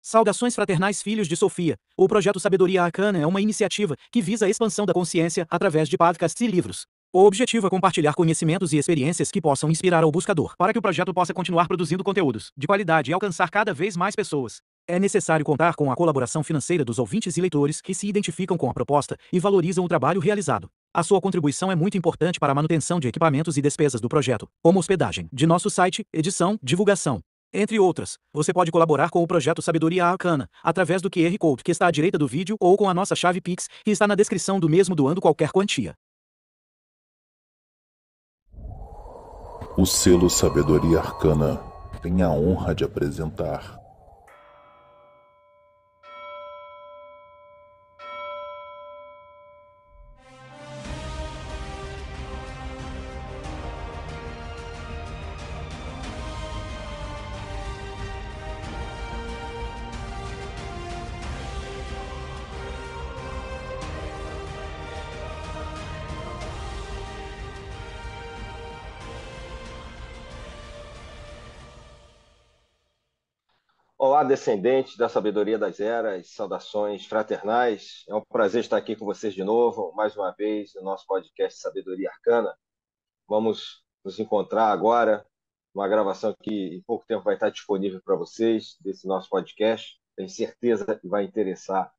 Saudações fraternais filhos de Sofia. O projeto Sabedoria Arcana é uma iniciativa que visa a expansão da consciência através de podcasts e livros. O objetivo é compartilhar conhecimentos e experiências que possam inspirar ao buscador, para que o projeto possa continuar produzindo conteúdos de qualidade e alcançar cada vez mais pessoas. É necessário contar com a colaboração financeira dos ouvintes e leitores que se identificam com a proposta e valorizam o trabalho realizado. A sua contribuição é muito importante para a manutenção de equipamentos e despesas do projeto, como hospedagem de nosso site, edição, divulgação, entre outras. Você pode colaborar com o projeto Sabedoria Arcana através do QR Code que está à direita do vídeo ou com a nossa chave Pix, que está na descrição do mesmo, doando qualquer quantia. O selo Sabedoria Arcana tem a honra de apresentar Olá, descendentes da sabedoria das eras, saudações fraternais. É um prazer estar aqui com vocês de novo, mais uma vez, no nosso podcast Sabedoria Arcana. Vamos nos encontrar agora, uma gravação que em pouco tempo vai estar disponível para vocês, desse nosso podcast. Tenho certeza que vai interessar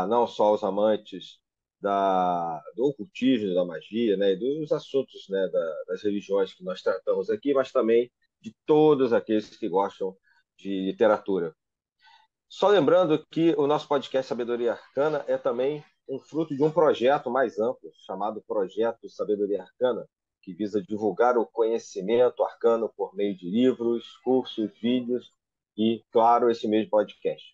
não só os amantes do ocultismo, da magia, né, e dos assuntos, né, das religiões que nós tratamos aqui, mas também de todos aqueles que gostam de literatura. Só lembrando que o nosso podcast Sabedoria Arcana é também um fruto de um projeto mais amplo, chamado Projeto Sabedoria Arcana, que visa divulgar o conhecimento arcano por meio de livros, cursos, vídeos e, claro, esse mesmo podcast.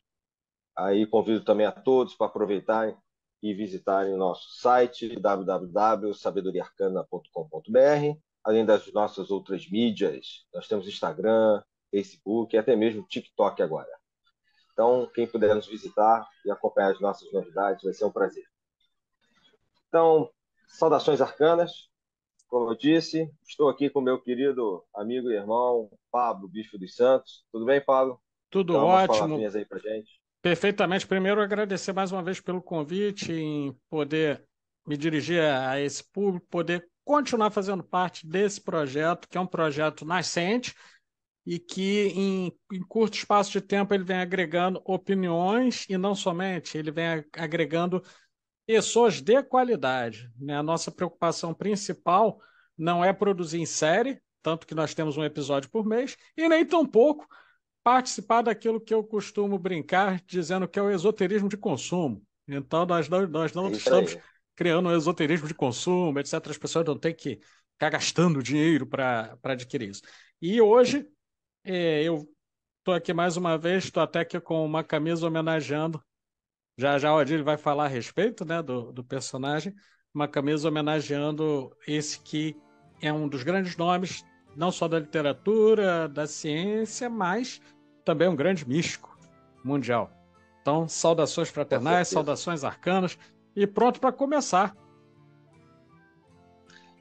Aí convido também a todos para aproveitarem e visitarem o nosso site www.sabedoriaarcana.com.br, além das nossas outras mídias. Nós temos Instagram, Facebook e até mesmo TikTok agora. Então, quem puder nos visitar e acompanhar as nossas novidades, vai ser um prazer. Então, saudações arcanas. Como eu disse, estou aqui com meu querido amigo e irmão, Pablo Bispo dos Santos. Tudo bem, Pablo? Tudo Dá umas ótimo, palavrinhas aí pra gente. perfeitamente. Primeiro, agradecer mais uma vez pelo convite, em poder me dirigir a esse público, poder continuar fazendo parte desse projeto, que é um projeto nascente e que em curto espaço de tempo ele vem agregando opiniões e não somente, ele vem agregando pessoas de qualidade, né? A nossa preocupação principal não é produzir em série, tanto que nós temos um episódio por mês, e nem tampouco participar daquilo que eu costumo brincar, dizendo que é o esoterismo de consumo. Então, nós não É isso estamos aí. criando um esoterismo de consumo, etc. As pessoas não têm que ficar gastando dinheiro para adquirir isso. E hoje, eu estou aqui mais uma vez, estou até aqui com uma camisa homenageando. Já já o Adilho vai falar a respeito, né, do personagem. Uma camisa homenageando esse que é um dos grandes nomes, não só da literatura, da ciência, mas também um grande místico mundial. Então, saudações Com fraternais, certeza. saudações arcanas e pronto para começar.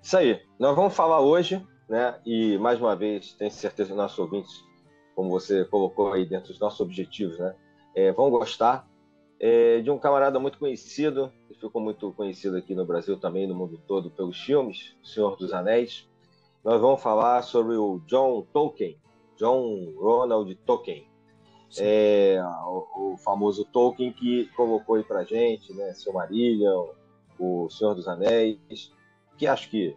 Isso aí. Nós vamos falar hoje, né? E mais uma vez, tenho certeza que nossos ouvintes, como você colocou aí dentro dos nossos objetivos, né? Vão gostar de um camarada muito conhecido, que ficou muito conhecido aqui no Brasil também, no mundo todo, pelos filmes, O Senhor dos Anéis. Nós vamos falar sobre o John Tolkien, John Ronald Tolkien, o famoso Tolkien que colocou aí pra gente, né, Silmarillion, o Senhor dos Anéis, que acho que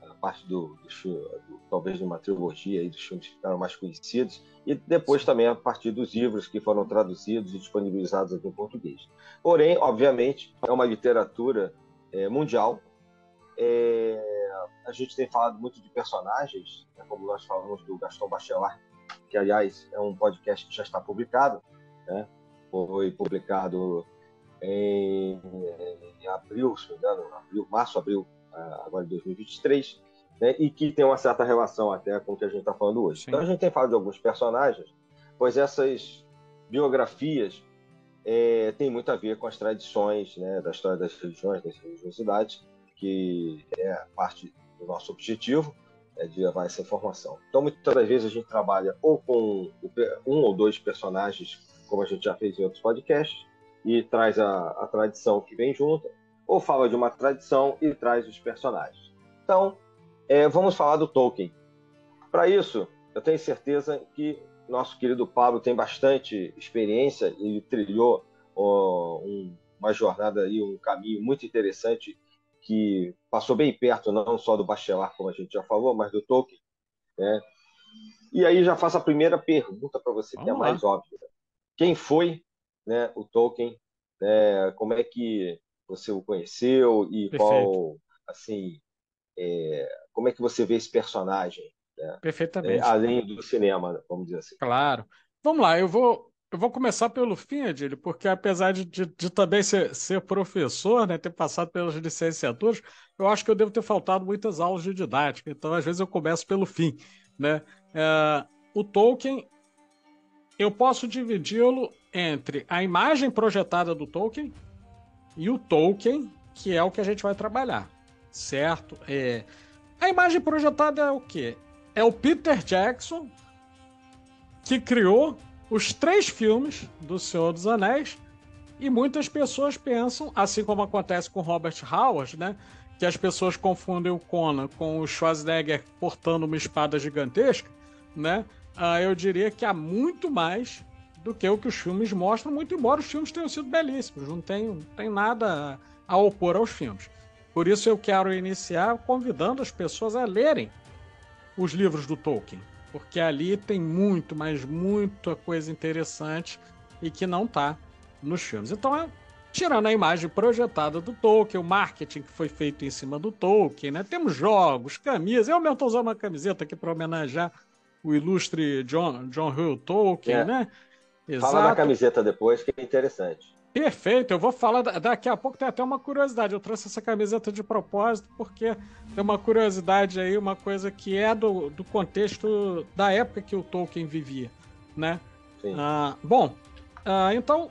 a parte talvez de uma trilogia aí dos filmes que ficaram mais conhecidos, e depois também a partir dos livros que foram traduzidos e disponibilizados aqui em português. Porém, obviamente, é uma literatura mundial. A gente tem falado muito de personagens, né, como nós falamos do Gaston Bachelard, que, aliás, é um podcast que já está publicado, né? Foi publicado em abril, se não me engano, março, abril, agora de 2023, né? E que tem uma certa relação até com o que a gente está falando hoje. Sim. Então, a gente tem falado de alguns personagens, pois essas biografias têm muito a ver com as tradições, né, da história das religiões, das religiosidades, que é parte do nosso objetivo, de levar essa informação. Então, muitas das vezes a gente trabalha ou com um ou dois personagens, como a gente já fez em outros podcasts, e traz a tradição que vem junto, ou fala de uma tradição e traz os personagens. Então, vamos falar do Tolkien. Para isso, eu tenho certeza que nosso querido Pablo tem bastante experiência e trilhou uma jornada aí, um caminho muito interessante que passou bem perto não só do Bachelard, como a gente já falou, mas do Tolkien, né? E aí já faço a primeira pergunta para você, que é a Vamos lá. mais óbvia. Quem foi, né, o Tolkien? Como é que você o conheceu e Perfeito. qual, assim, como é que você vê esse personagem, né? Perfeitamente. Além do cinema, vamos dizer assim. Claro. Vamos lá, eu vou começar pelo fim, Adílio, porque apesar de também ser professor, né, ter passado pelas licenciaturas, eu acho que eu devo ter faltado muitas aulas de didática, então às vezes eu começo pelo fim, né? O Tolkien, eu posso dividi-lo entre a imagem projetada do Tolkien e o Tolkien, que é o que a gente vai trabalhar, certo? A imagem projetada é o quê? É o Peter Jackson, que criou os 3 filmes do Senhor dos Anéis, e muitas pessoas pensam, assim como acontece com Robert Howard, né, que as pessoas confundem o Conan com o Schwarzenegger portando uma espada gigantesca, né? Eu diria que há muito mais do que o que os filmes mostram, muito embora os filmes tenham sido belíssimos, não tem nada a opor aos filmes. Por isso eu quero iniciar convidando as pessoas a lerem os livros do Tolkien, porque ali tem muito, mas muita coisa interessante e que não está nos filmes. Então, tirando a imagem projetada do Tolkien, o marketing que foi feito em cima do Tolkien, né? Temos jogos, camisas. Eu mesmo estou usando uma camiseta aqui para homenagear o ilustre John Hill Tolkien, né? Fala da Exato. camiseta depois, que é interessante. Perfeito, eu vou falar daqui a pouco. Tem até uma curiosidade. Eu trouxe essa camiseta de propósito porque tem uma curiosidade aí, uma coisa que é do contexto da época que o Tolkien vivia, né? Sim. Então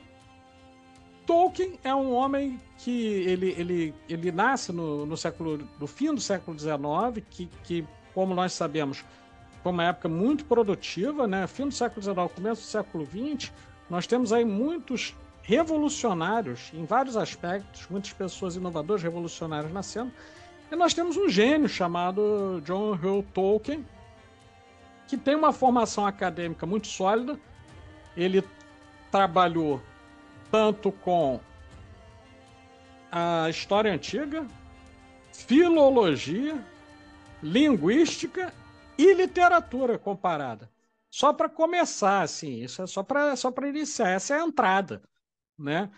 Tolkien é um homem que ele nasce no fim do século XIX, que como nós sabemos foi uma época muito produtiva, né? Fim do século XIX, começo do século XX, nós temos aí muitos revolucionários em vários aspectos, muitas pessoas inovadoras, revolucionárias nascendo, e nós temos um gênio chamado John Hill Tolkien, que tem uma formação acadêmica muito sólida. Ele trabalhou tanto com a história antiga, filologia, linguística e literatura comparada. Só para começar, assim, isso é só para iniciar, essa é a entrada, né?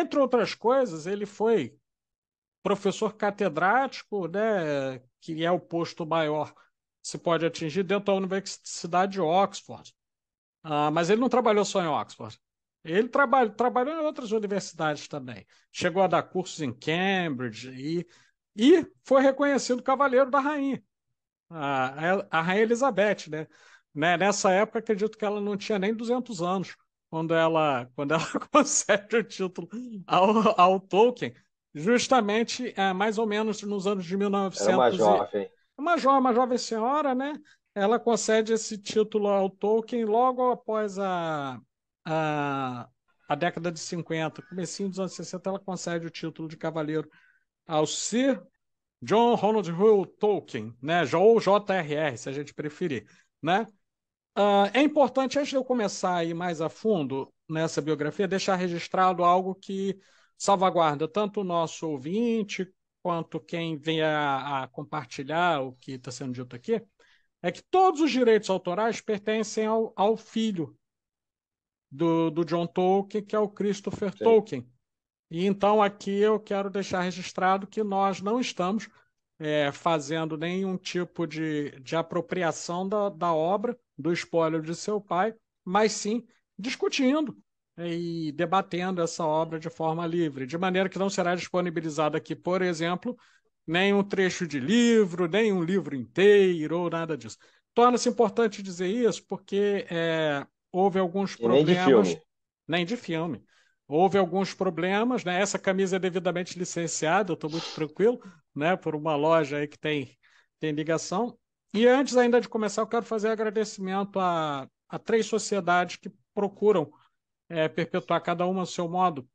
Entre outras coisas, ele foi professor catedrático, né, que é o posto maior que se pode atingir dentro da Universidade de Oxford. Mas ele não trabalhou só em Oxford. Ele trabalhou em outras universidades também. Chegou a dar cursos em Cambridge e foi reconhecido Cavaleiro da Rainha, a Rainha Elizabeth, né? Nessa época, acredito que ela não tinha nem 200 anos, quando ela concede o título ao Tolkien, justamente mais ou menos nos anos de 1900. Era uma jovem. Uma jovem senhora, né? Ela concede esse título ao Tolkien logo após a década de 50, comecinho dos anos 60, ela concede o título de cavaleiro ao Sir John Ronald Reuel Tolkien, né? Ou JRR, se a gente preferir, né? É importante, antes de eu começar a ir mais a fundo nessa biografia, deixar registrado algo que salvaguarda tanto o nosso ouvinte quanto quem vem a compartilhar o que está sendo dito aqui, é que todos os direitos autorais pertencem ao filho do John Tolkien, que é o Christopher Sim. Tolkien. E então aqui eu quero deixar registrado que nós não estamos fazendo nenhum tipo de apropriação da obra, do espólio de seu pai, mas sim discutindo e debatendo essa obra de forma livre, de maneira que não será disponibilizado aqui, por exemplo, nenhum trecho de livro, nenhum livro inteiro ou nada disso. Torna-se importante dizer isso porque houve alguns problemas... Nem de filme. Nem de filme. Houve alguns problemas, né? Essa camisa é devidamente licenciada, eu estou muito tranquilo, né? Por uma loja aí que tem ligação. E antes ainda de começar, eu quero fazer agradecimento a três sociedades que procuram perpetuar cada uma ao seu modo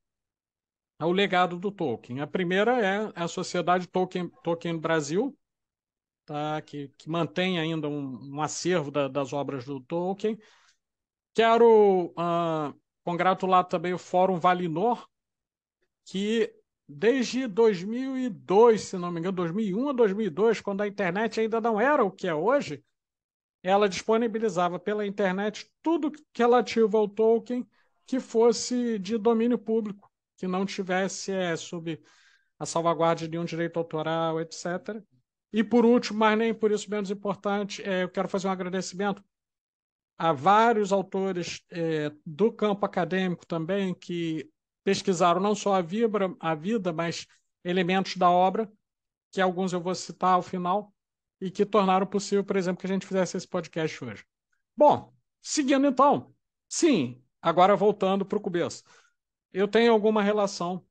o legado do Tolkien. A primeira é a Sociedade Tolkien Brasil, tá? Que mantém ainda um acervo das obras do Tolkien. Quero congratular também o Fórum Valinor, que desde 2002, se não me engano, 2001 a 2002, quando a internet ainda não era o que é hoje, ela disponibilizava pela internet tudo que é relativo ao Tolkien que fosse de domínio público, que não tivesse sob a salvaguarda de nenhum direito autoral, etc. E por último, mas nem por isso menos importante, eu quero fazer um agradecimento a vários autores do campo acadêmico também que pesquisaram não só a vida, mas elementos da obra, que alguns eu vou citar ao final, e que tornaram possível, por exemplo, que a gente fizesse esse podcast hoje. Bom, seguindo então, sim, agora voltando para o começo. Eu tenho alguma relação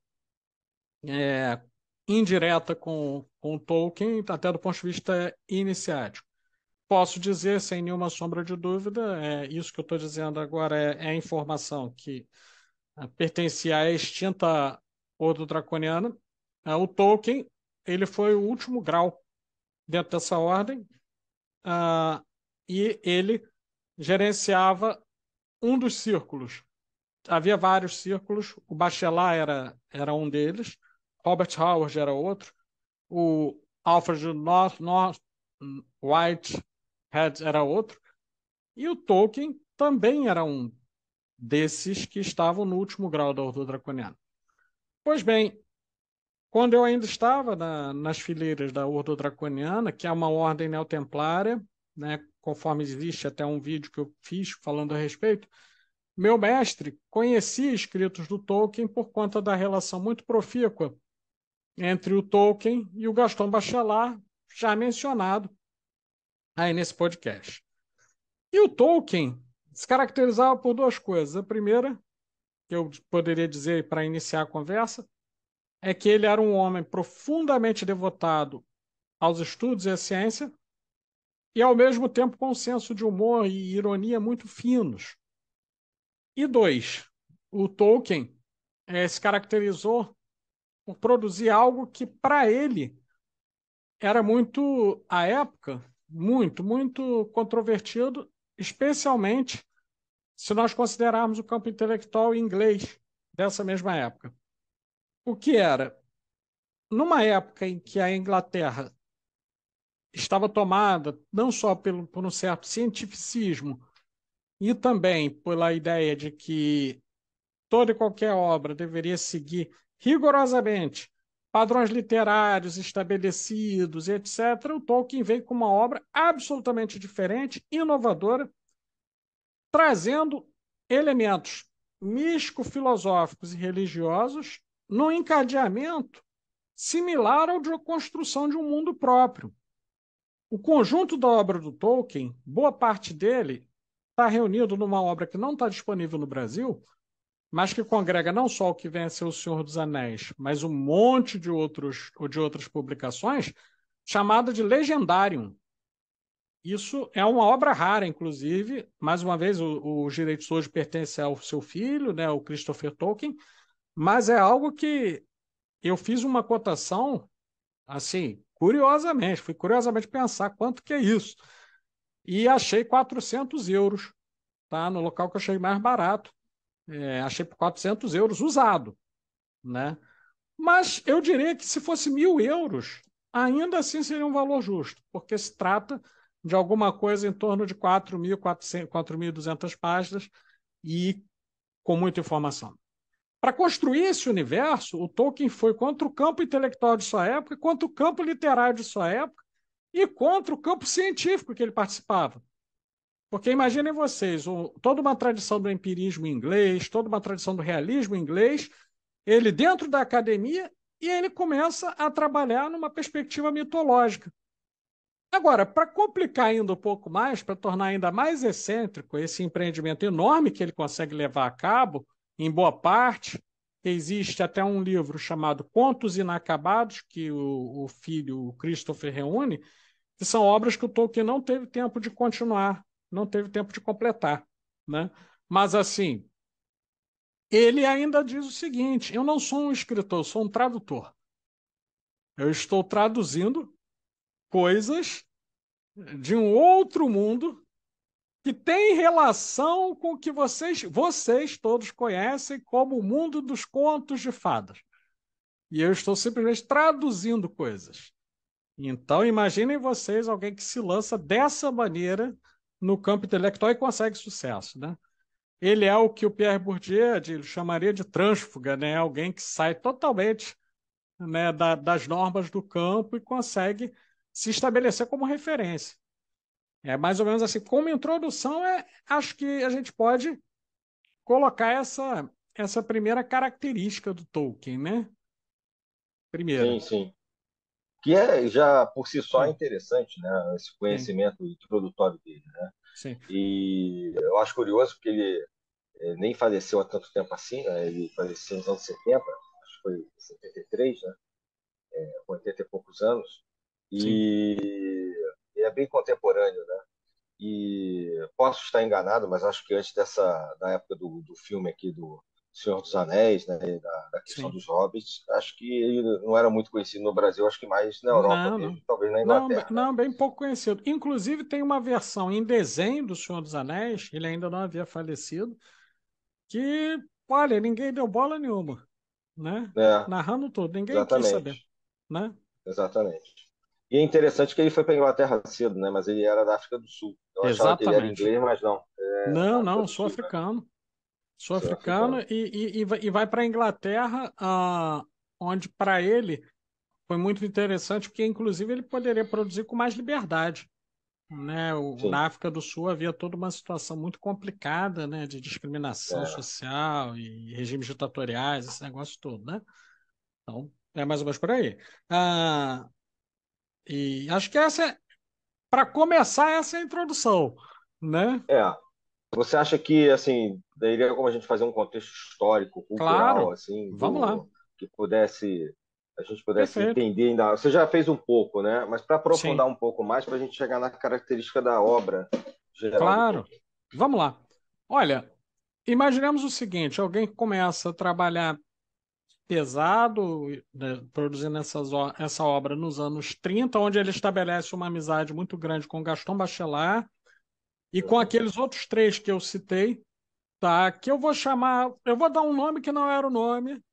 indireta com Tolkien, até do ponto de vista iniciático. Posso dizer, sem nenhuma sombra de dúvida, isso que eu estou dizendo agora é informação que pertencia à extinta Ordo Draconiana. O Tolkien, ele foi o último grau dentro dessa ordem, e ele gerenciava um dos círculos. Havia vários círculos, o Bachelard era um deles, Robert Howard era outro, o Alfred North Whitehead era outro, e o Tolkien também era um desses que estavam no último grau da Ordo Draconiana. Pois bem, quando eu ainda estava nas fileiras da Ordo Draconiana, que é uma ordem neotemplária, né, conforme existe até um vídeo que eu fiz falando a respeito, meu mestre conhecia escritos do Tolkien por conta da relação muito profícua entre o Tolkien e o Gaston Bachelard, já mencionado aí nesse podcast. E o Tolkien se caracterizava por duas coisas. A primeira, que eu poderia dizer para iniciar a conversa, é que ele era um homem profundamente devotado aos estudos e à ciência e, ao mesmo tempo, com um senso de humor e ironia muito finos. E dois, o Tolkien se caracterizou por produzir algo que, para ele, era muito, à época, muito controvertido, especialmente se nós considerarmos o campo intelectual inglês dessa mesma época. O que era? Numa época em que a Inglaterra estava tomada não só por um certo cientificismo e também pela ideia de que toda e qualquer obra deveria seguir rigorosamente padrões literários estabelecidos, etc., o Tolkien veio com uma obra absolutamente diferente, inovadora, trazendo elementos místico-filosóficos e religiosos num encadeamento similar ao de construção de um mundo próprio. O conjunto da obra do Tolkien, boa parte dele, está reunido numa obra que não está disponível no Brasil, mas que congrega não só o que vem a ser O Senhor dos Anéis, mas um monte de outras publicações, chamada de Legendarium. Isso é uma obra rara, inclusive. Mais uma vez, os direitos hoje pertencem ao seu filho, né, o Christopher Tolkien, mas é algo que eu fiz uma cotação, assim, curiosamente, fui curiosamente pensar quanto que é isso. E achei 400 euros, tá? No local que eu achei mais barato. Achei por 400 euros usado, né? Mas eu diria que se fosse 1.000 euros, ainda assim seria um valor justo, porque se trata de alguma coisa em torno de 4.200 páginas e com muita informação. Para construir esse universo, o Tolkien foi contra o campo intelectual de sua época, contra o campo literário de sua época e contra o campo científico que ele participava. Porque imaginem vocês, toda uma tradição do empirismo inglês, toda uma tradição do realismo inglês, ele dentro da academia e ele começa a trabalhar numa perspectiva mitológica. Agora, para complicar ainda um pouco mais, para tornar ainda mais excêntrico esse empreendimento enorme que ele consegue levar a cabo, em boa parte, existe até um livro chamado Contos Inacabados, que o filho o Christopher reúne, que são obras que o Tolkien não teve tempo de continuar, não teve tempo de completar, né? Mas, assim, ele ainda diz o seguinte: eu não sou um escritor, eu sou um tradutor. Eu estou traduzindo coisas de um outro mundo que tem relação com o que vocês todos conhecem como o mundo dos contos de fadas. E eu estou simplesmente traduzindo coisas. Então, imaginem vocês alguém que se lança dessa maneira no campo intelectual e consegue sucesso, né? Ele é o que o Pierre Bourdieu chamaria de trânsfuga, né? Alguém que sai totalmente, né, das normas do campo e consegue se estabelecer como referência. É mais ou menos assim. Como introdução, acho que a gente pode colocar essa primeira característica do Tolkien, né? Sim, Primeira. sim. Que é já por si só é Sim, interessante, né? Esse sim, conhecimento introdutório dele, né? sim, E eu acho curioso porque ele nem faleceu há tanto tempo assim, né? Ele faleceu nos anos 70, acho que foi em 73, né? Com 80 e poucos anos. sim. E é bem contemporâneo, né? E posso estar enganado, mas acho que antes da época do filme aqui do Senhor dos Anéis, né, da questão Sim. dos hobbits, acho que ele não era muito conhecido no Brasil, acho que mais na Europa Não, mesmo, não. talvez na Não, Inglaterra, né? não, bem pouco conhecido. Inclusive, tem uma versão em desenho do Senhor dos Anéis, ele ainda não havia falecido, que, olha, ninguém deu bola nenhuma, né? É, Narrando tudo, ninguém quis saber, exatamente, né? exatamente. E é interessante que ele foi para a Inglaterra cedo, né? Mas ele era da África do Sul. Eu achava que ele era Exatamente. inglês, mas não, é da Não, África não, do sou Sul, né? africano. Sou africano Sul-africano. e vai para a Inglaterra, onde para ele foi muito interessante, porque inclusive ele poderia produzir com mais liberdade, né? Sim, Na África do Sul havia toda uma situação muito complicada, né? De discriminação é, social e regimes ditatoriais, esse negócio todo, né? Então, é mais ou menos por aí. Ah, e acho que para começar, essa é a introdução, né? é. Você acha que, assim, daria como a gente fazer um contexto histórico, cultural, Claro, assim, vamos lá, que a gente pudesse perfeito. entender ainda? Você já fez um pouco, né? Mas para Sim, aprofundar um pouco mais, para a gente chegar na característica da obra geral do claro, Tolkien. vamos lá. Olha, imaginemos o seguinte: alguém que começa a trabalhar pesado, né, produzindo essa obra nos anos 30, onde ele estabelece uma amizade muito grande com Gaston Bachelard e com Uhum. aqueles outros três que eu citei, tá? Que eu vou chamar, eu vou dar um nome que não era o nome,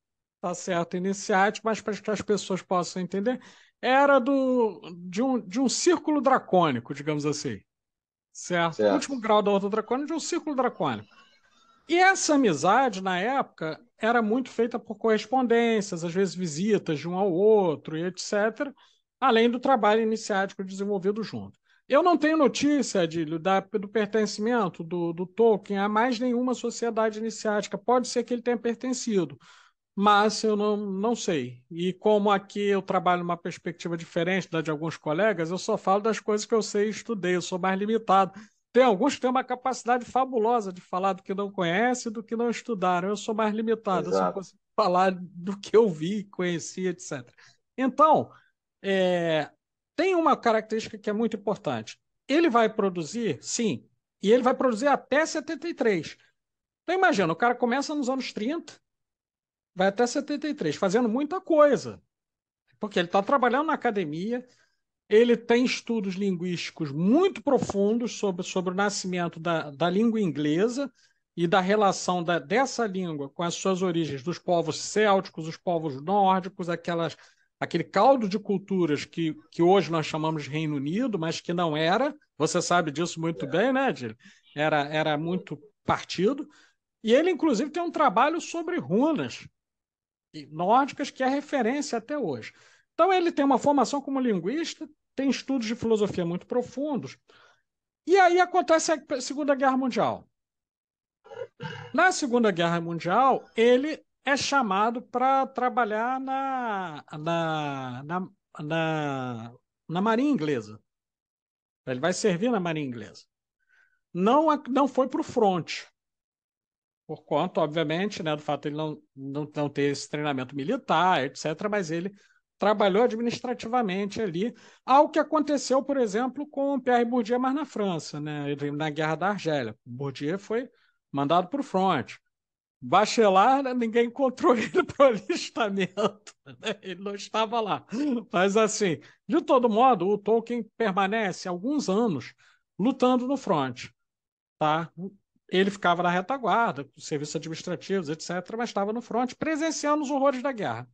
tá certo, iniciático, mas para que as pessoas possam entender, era de um círculo dracônico, digamos assim, certo? O Certo. último grau da Ordem Dracônica de um círculo dracônico. E essa amizade, na época, era muito feita por correspondências, às vezes visitas de um ao outro e etc., além do trabalho iniciático desenvolvido junto. Eu não tenho notícia, Adílio, do pertencimento do Tolkien a mais nenhuma sociedade iniciática. Pode ser que ele tenha pertencido, mas eu não sei. E como aqui eu trabalho numa perspectiva diferente da de alguns colegas, eu só falo das coisas que eu sei e estudei, eu sou mais limitado. Tem alguns que têm uma capacidade fabulosa de falar do que não conhece e do que não estudaram. Eu sou mais limitado, eu só Exato. consigo falar do que eu vi, conheci, etc. Então, é, tem uma característica que é muito importante. Ele vai produzir, sim, e ele vai produzir até 73. Então, imagina, o cara começa nos anos 30, vai até 73, fazendo muita coisa, porque ele está trabalhando na academia, ele tem estudos linguísticos muito profundos sobre o nascimento da língua inglesa e da relação dessa língua com as suas origens dos povos célticos, os povos nórdicos, aquele caldo de culturas que hoje nós chamamos de Reino Unido, mas que não era. Você sabe disso muito É. bem, né, Gil? Era muito partido. E ele, inclusive, tem um trabalho sobre runas nórdicas que é referência até hoje. Então, ele tem uma formação como linguista, tem estudos de filosofia muito profundos. E aí acontece a Segunda Guerra Mundial. Na Segunda Guerra Mundial, ele é chamado para trabalhar na, na Marinha Inglesa. Ele vai servir na Marinha Inglesa. Não foi para o fronte, por conta, obviamente, né, do fato de ele não ter esse treinamento militar, etc., mas ele trabalhou administrativamente ali, ao que aconteceu, por exemplo, com o Pierre Bourdieu mais na França, né? Na Guerra da Argélia. Bourdieu foi mandado para o front. Bachelard, né, ninguém encontrou ele para o alistamento, né? Ele não estava lá. Mas, assim, de todo modo, o Tolkien permanece alguns anos lutando no front, tá? Ele ficava na retaguarda, serviços administrativos, etc., mas estava no front, presenciando os horrores da guerra.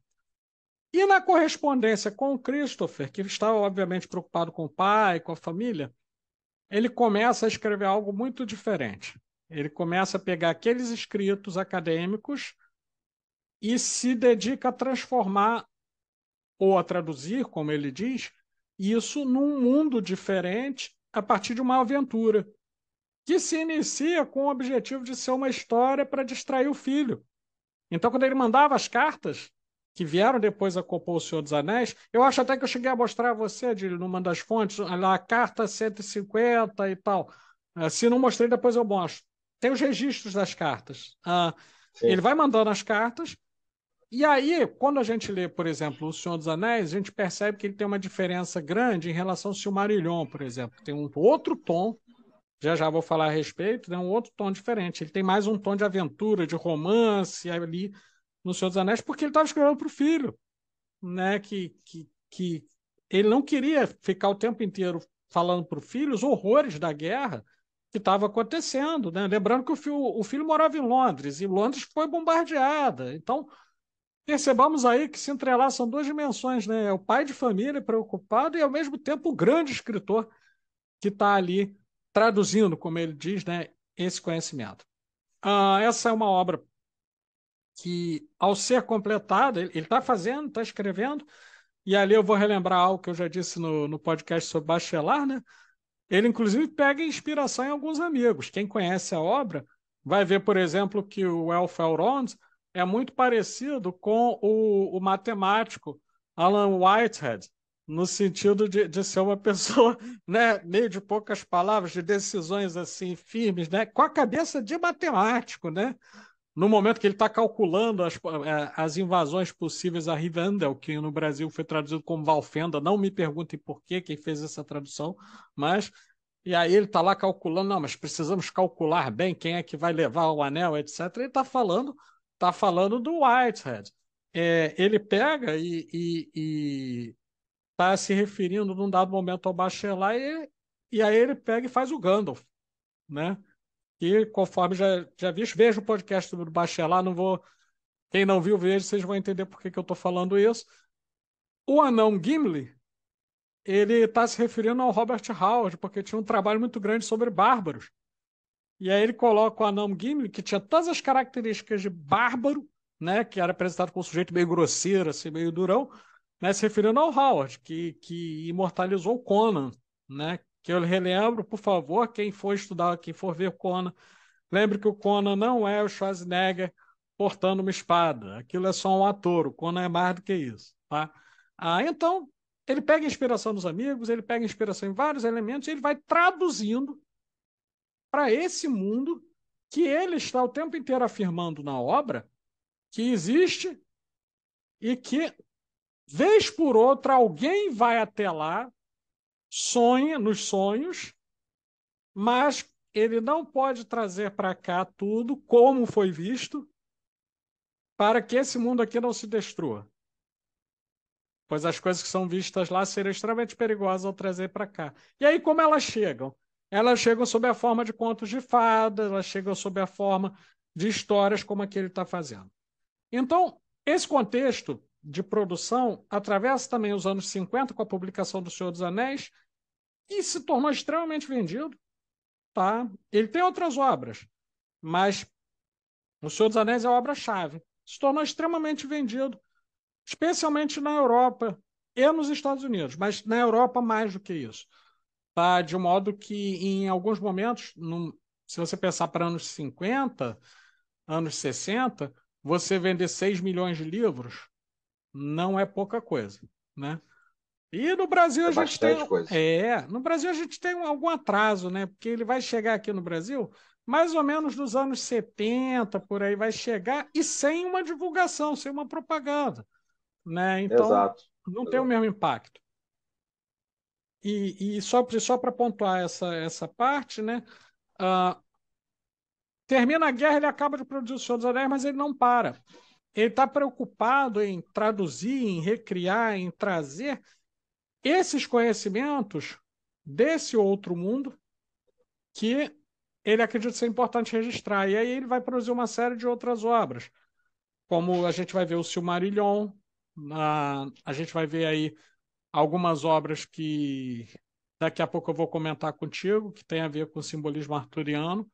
E na correspondência com o Christopher, que estava, obviamente, preocupado com o pai, com a família, ele começa a escrever algo muito diferente. Ele começa a pegar aqueles escritos acadêmicos e se dedica a transformar, ou a traduzir, como ele diz, isso num mundo diferente a partir de uma aventura, que se inicia com o objetivo de ser uma história para distrair o filho. Então, quando ele mandava as cartas, que vieram depois a compor O Senhor dos Anéis, eu acho até que eu cheguei a mostrar a você, Adílio, numa das fontes, lá, a carta 150 e tal. Se não mostrei, depois eu mostro. Tem os registros das cartas. Ele vai mandando as cartas, e aí, quando a gente lê, por exemplo, O Senhor dos Anéis, a gente percebe que ele tem uma diferença grande em relação ao Silmarillion, por exemplo. Tem um outro tom, já vou falar a respeito, né? Um outro tom diferente. Ele tem mais um tom de aventura, de romance ali no Senhor dos Anéis, porque ele estava escrevendo para o filho, né? Que ele não queria ficar o tempo inteiro falando para o filho os horrores da guerra que estava acontecendo, né? Lembrando que o filho morava em Londres, e Londres foi bombardeada. Então, percebamos aí que se entrelaçam duas dimensões, né? É o pai de família preocupado e, ao mesmo tempo, o grande escritor que está ali traduzindo, como ele diz, né, esse conhecimento. Essa é uma obra que, ao ser completada, ele está fazendo, está escrevendo, e ali eu vou relembrar algo que eu já disse no podcast sobre Bachelard, né? Ele, inclusive, pega inspiração em alguns amigos. Quem conhece a obra vai ver, por exemplo, que o Elf Elrond é muito parecido com o matemático Alan Whitehead, no sentido de ser uma pessoa, né, meio de poucas palavras, de decisões assim firmes, né, com a cabeça de matemático, né? No momento que ele está calculando as invasões possíveis a Rivendell, que no Brasil foi traduzido como Valfenda, não me perguntem por quê, quem fez essa tradução, mas e aí ele está lá calculando, não, mas precisamos calcular bem quem é que vai levar o anel, etc. Ele está falando do Whitehead. Ele pega e está se referindo num dado momento ao Bachelard e aí ele pega e faz o Gandalf, né? E conforme já visto, veja o podcast do Bachelard, não vou. Quem não viu, veja, vocês vão entender por que eu estou falando isso. O anão Gimli, ele está se referindo ao Robert Howard, porque tinha um trabalho muito grande sobre bárbaros. E aí ele coloca o anão Gimli, que tinha todas as características de bárbaro, né, que era apresentado como um sujeito meio grosseiro, assim, meio durão, né, se referindo ao Howard, que imortalizou o Conan, né, que eu relembro, por favor, quem for estudar, quem for ver Conan, lembre que o Conan não é o Schwarzenegger portando uma espada. Aquilo é só um ator. O Conan é mais do que isso, tá? Então, ele pega inspiração nos amigos, ele pega inspiração em vários elementos e ele vai traduzindo para esse mundo que ele está o tempo inteiro afirmando na obra que existe e que, vez por outra, alguém vai até lá, sonha nos sonhos, mas ele não pode trazer para cá tudo como foi visto para que esse mundo aqui não se destrua. Pois as coisas que são vistas lá seriam extremamente perigosas ao trazer para cá. E aí, como elas chegam? Elas chegam sob a forma de contos de fadas, elas chegam sob a forma de histórias como a que ele está fazendo. Então, esse contexto de produção atravessa também os anos 50 com a publicação do Senhor dos Anéis e se tornou extremamente vendido. Tá? Ele tem outras obras, mas O Senhor dos Anéis é a obra-chave. Se tornou extremamente vendido, especialmente na Europa e nos Estados Unidos, mas na Europa mais do que isso. Tá? De modo que, em alguns momentos, se você pensar para anos 50, anos 60, você vender 6 milhões de livros não é pouca coisa, né? E no Brasil É a gente tem. bastante coisa. No Brasil a gente tem algum atraso, né? Porque ele vai chegar aqui no Brasil mais ou menos nos anos 70, por aí vai chegar, e sem uma divulgação, sem uma propaganda, né? Então, Exato. não tem o mesmo impacto. E só para pontuar essa parte, né? ah, termina a guerra, ele acaba de produzir o Senhor dos Anéis, mas ele não para. Ele está preocupado em traduzir, em recriar, em trazer esses conhecimentos desse outro mundo que ele acredita ser importante registrar. E aí ele vai produzir uma série de outras obras, como a gente vai ver o Silmarillion, a gente vai ver aí algumas obras que daqui a pouco eu vou comentar contigo, que tem a ver com o simbolismo arturiano,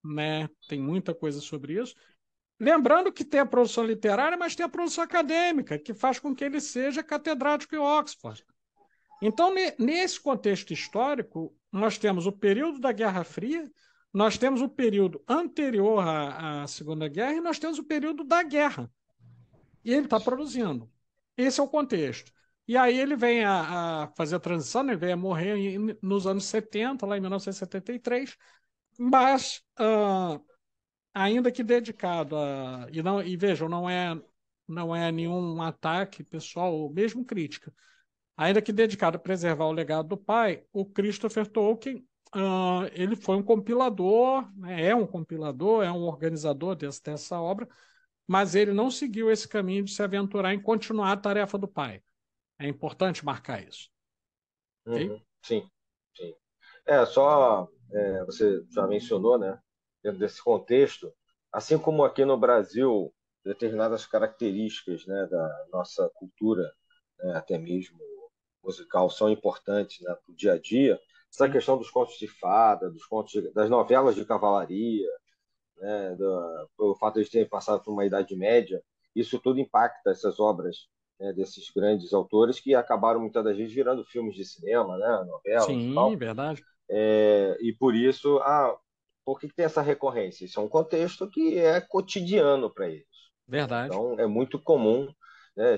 né? Tem muita coisa sobre isso. Lembrando que tem a produção literária, mas tem a produção acadêmica, que faz com que ele seja catedrático em Oxford. Então, nesse contexto histórico, nós temos o período da Guerra Fria, nós temos o período anterior à Segunda Guerra e nós temos o período da guerra. E ele está produzindo. Esse é o contexto. E aí ele vem a fazer a transição, ele vem a morrer nos anos 70, lá em 1973, mas ainda que dedicado a... E vejam, não é nenhum ataque pessoal, ou mesmo crítica. Ainda que dedicado a preservar o legado do pai, o Christopher Tolkien, ele foi um compilador, né, é um compilador, é um organizador dessa obra, mas ele não seguiu esse caminho de se aventurar em continuar a tarefa do pai. É importante marcar isso. Okay? Sim, sim. Você já mencionou, né, dentro desse contexto, assim como aqui no Brasil, determinadas características, né, da nossa cultura, né, até mesmo musical, são importantes, né, para o dia a dia. Essa questão dos contos de fada, das novelas de cavalaria, né, o fato de eles terem passado por uma Idade Média, isso tudo impacta essas obras, né, desses grandes autores que acabaram muitas das vezes virando filmes de cinema, né, novelas e Sim, tal. verdade. E por isso, por que tem essa recorrência? Isso é um contexto que é cotidiano para eles. Verdade. Então, é muito comum, né,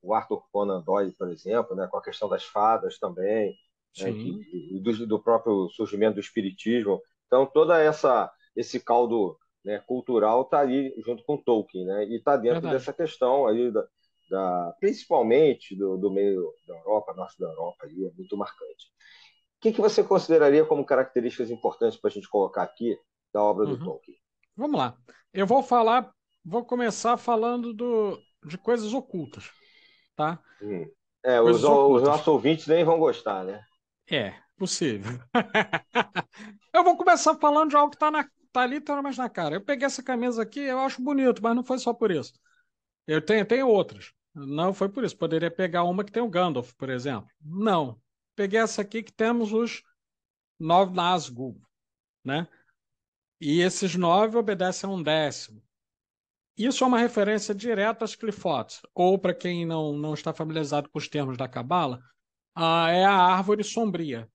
o Arthur Conan Doyle, por exemplo, né, com a questão das fadas também, né, e do próprio surgimento do espiritismo. Então, esse caldo, né, cultural está ali junto com Tolkien, né, e está dentro Verdade. dessa questão aí principalmente do meio da Europa, norte da Europa, aí, é muito marcante. O que você consideraria como características importantes para a gente colocar aqui da obra do Tolkien? Vamos lá. Eu vou começar falando de coisas ocultas, tá? Os Coisas ocultas. nossos ouvintes nem vão gostar, né? É, possível. Eu vou começar falando de algo que tá literalmente na cara. Eu peguei essa camisa aqui, eu acho bonito, mas não foi só por isso. Eu tenho outras. Não foi por isso. Poderia pegar uma que tem o Gandalf, por exemplo. Não. Peguei essa aqui que temos os 9 Nazgûl, né? E esses 9 obedecem a um 10º. Isso é uma referência direta às Qliphothes, ou para quem não está familiarizado com os termos da Cabala, é a árvore sombria.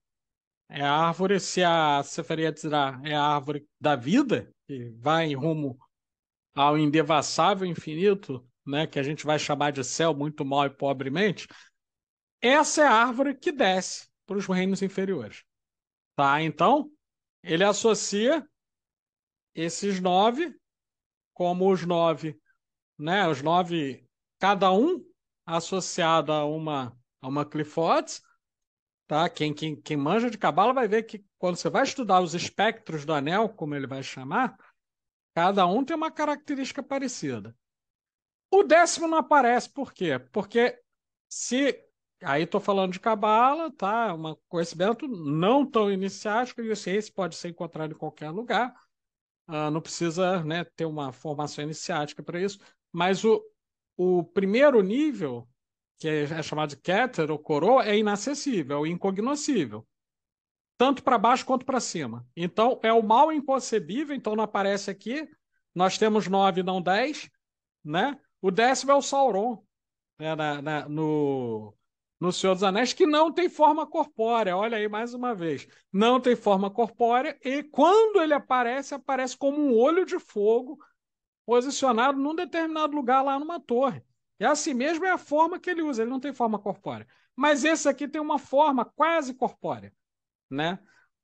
É a árvore, se a Seferia dirá, é a árvore da vida, que vai em rumo ao indevassável infinito, né, que a gente vai chamar de céu muito mal e pobremente. Essa é a árvore que desce para os reinos inferiores. Tá? Então, ele associa esses 9 como os 9, né? Os 9, cada um associado a uma Qliphothes, tá? Quem manja de cabala vai ver que quando você vai estudar os espectros do anel, como ele vai chamar, cada um tem uma característica parecida. O 10º não aparece, por quê? Porque se aí estou falando de cabala, tá? Um conhecimento não tão iniciático, e esse pode ser encontrado em qualquer lugar. Não precisa, né, ter uma formação iniciática para isso, mas o primeiro nível, que é chamado de Keter ou coroa, é inacessível, é incognoscível, tanto para baixo quanto para cima. Então, é o mal inconcebível, então não aparece aqui. Nós temos 9, não 10, né? O 10º é o Sauron, né, no Senhor dos Anéis, que não tem forma corpórea. Olha aí mais uma vez. Não tem forma corpórea e quando ele aparece, aparece como um olho de fogo posicionado num determinado lugar lá numa torre. E assim mesmo é a forma que ele usa, ele não tem forma corpórea. Mas esse aqui tem uma forma quase corpórea, né?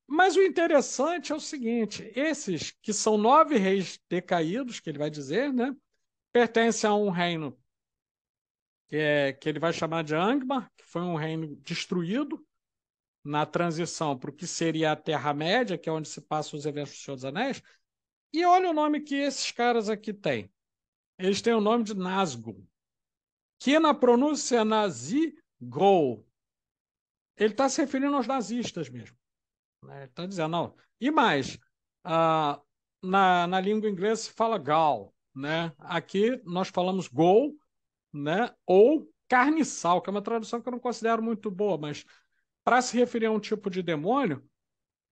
Mas o interessante é o seguinte, esses que são 9 reis decaídos, que ele vai dizer, né? Pertencem a um reino que ele vai chamar de Angmar, que foi um reino destruído na transição para o que seria a Terra-média, que é onde se passam os eventos do Senhor dos Anéis. E olha o nome que esses caras aqui têm. Eles têm o nome de Nazgûl, que na pronúncia é Nazigûl. Ele está se referindo aos nazistas mesmo. Ele está dizendo, não. E mais, na língua inglesa se fala Gaul, né? Aqui nós falamos Gol, né? Ou carniçal, que é uma tradução que eu não considero muito boa, mas para se referir a um tipo de demônio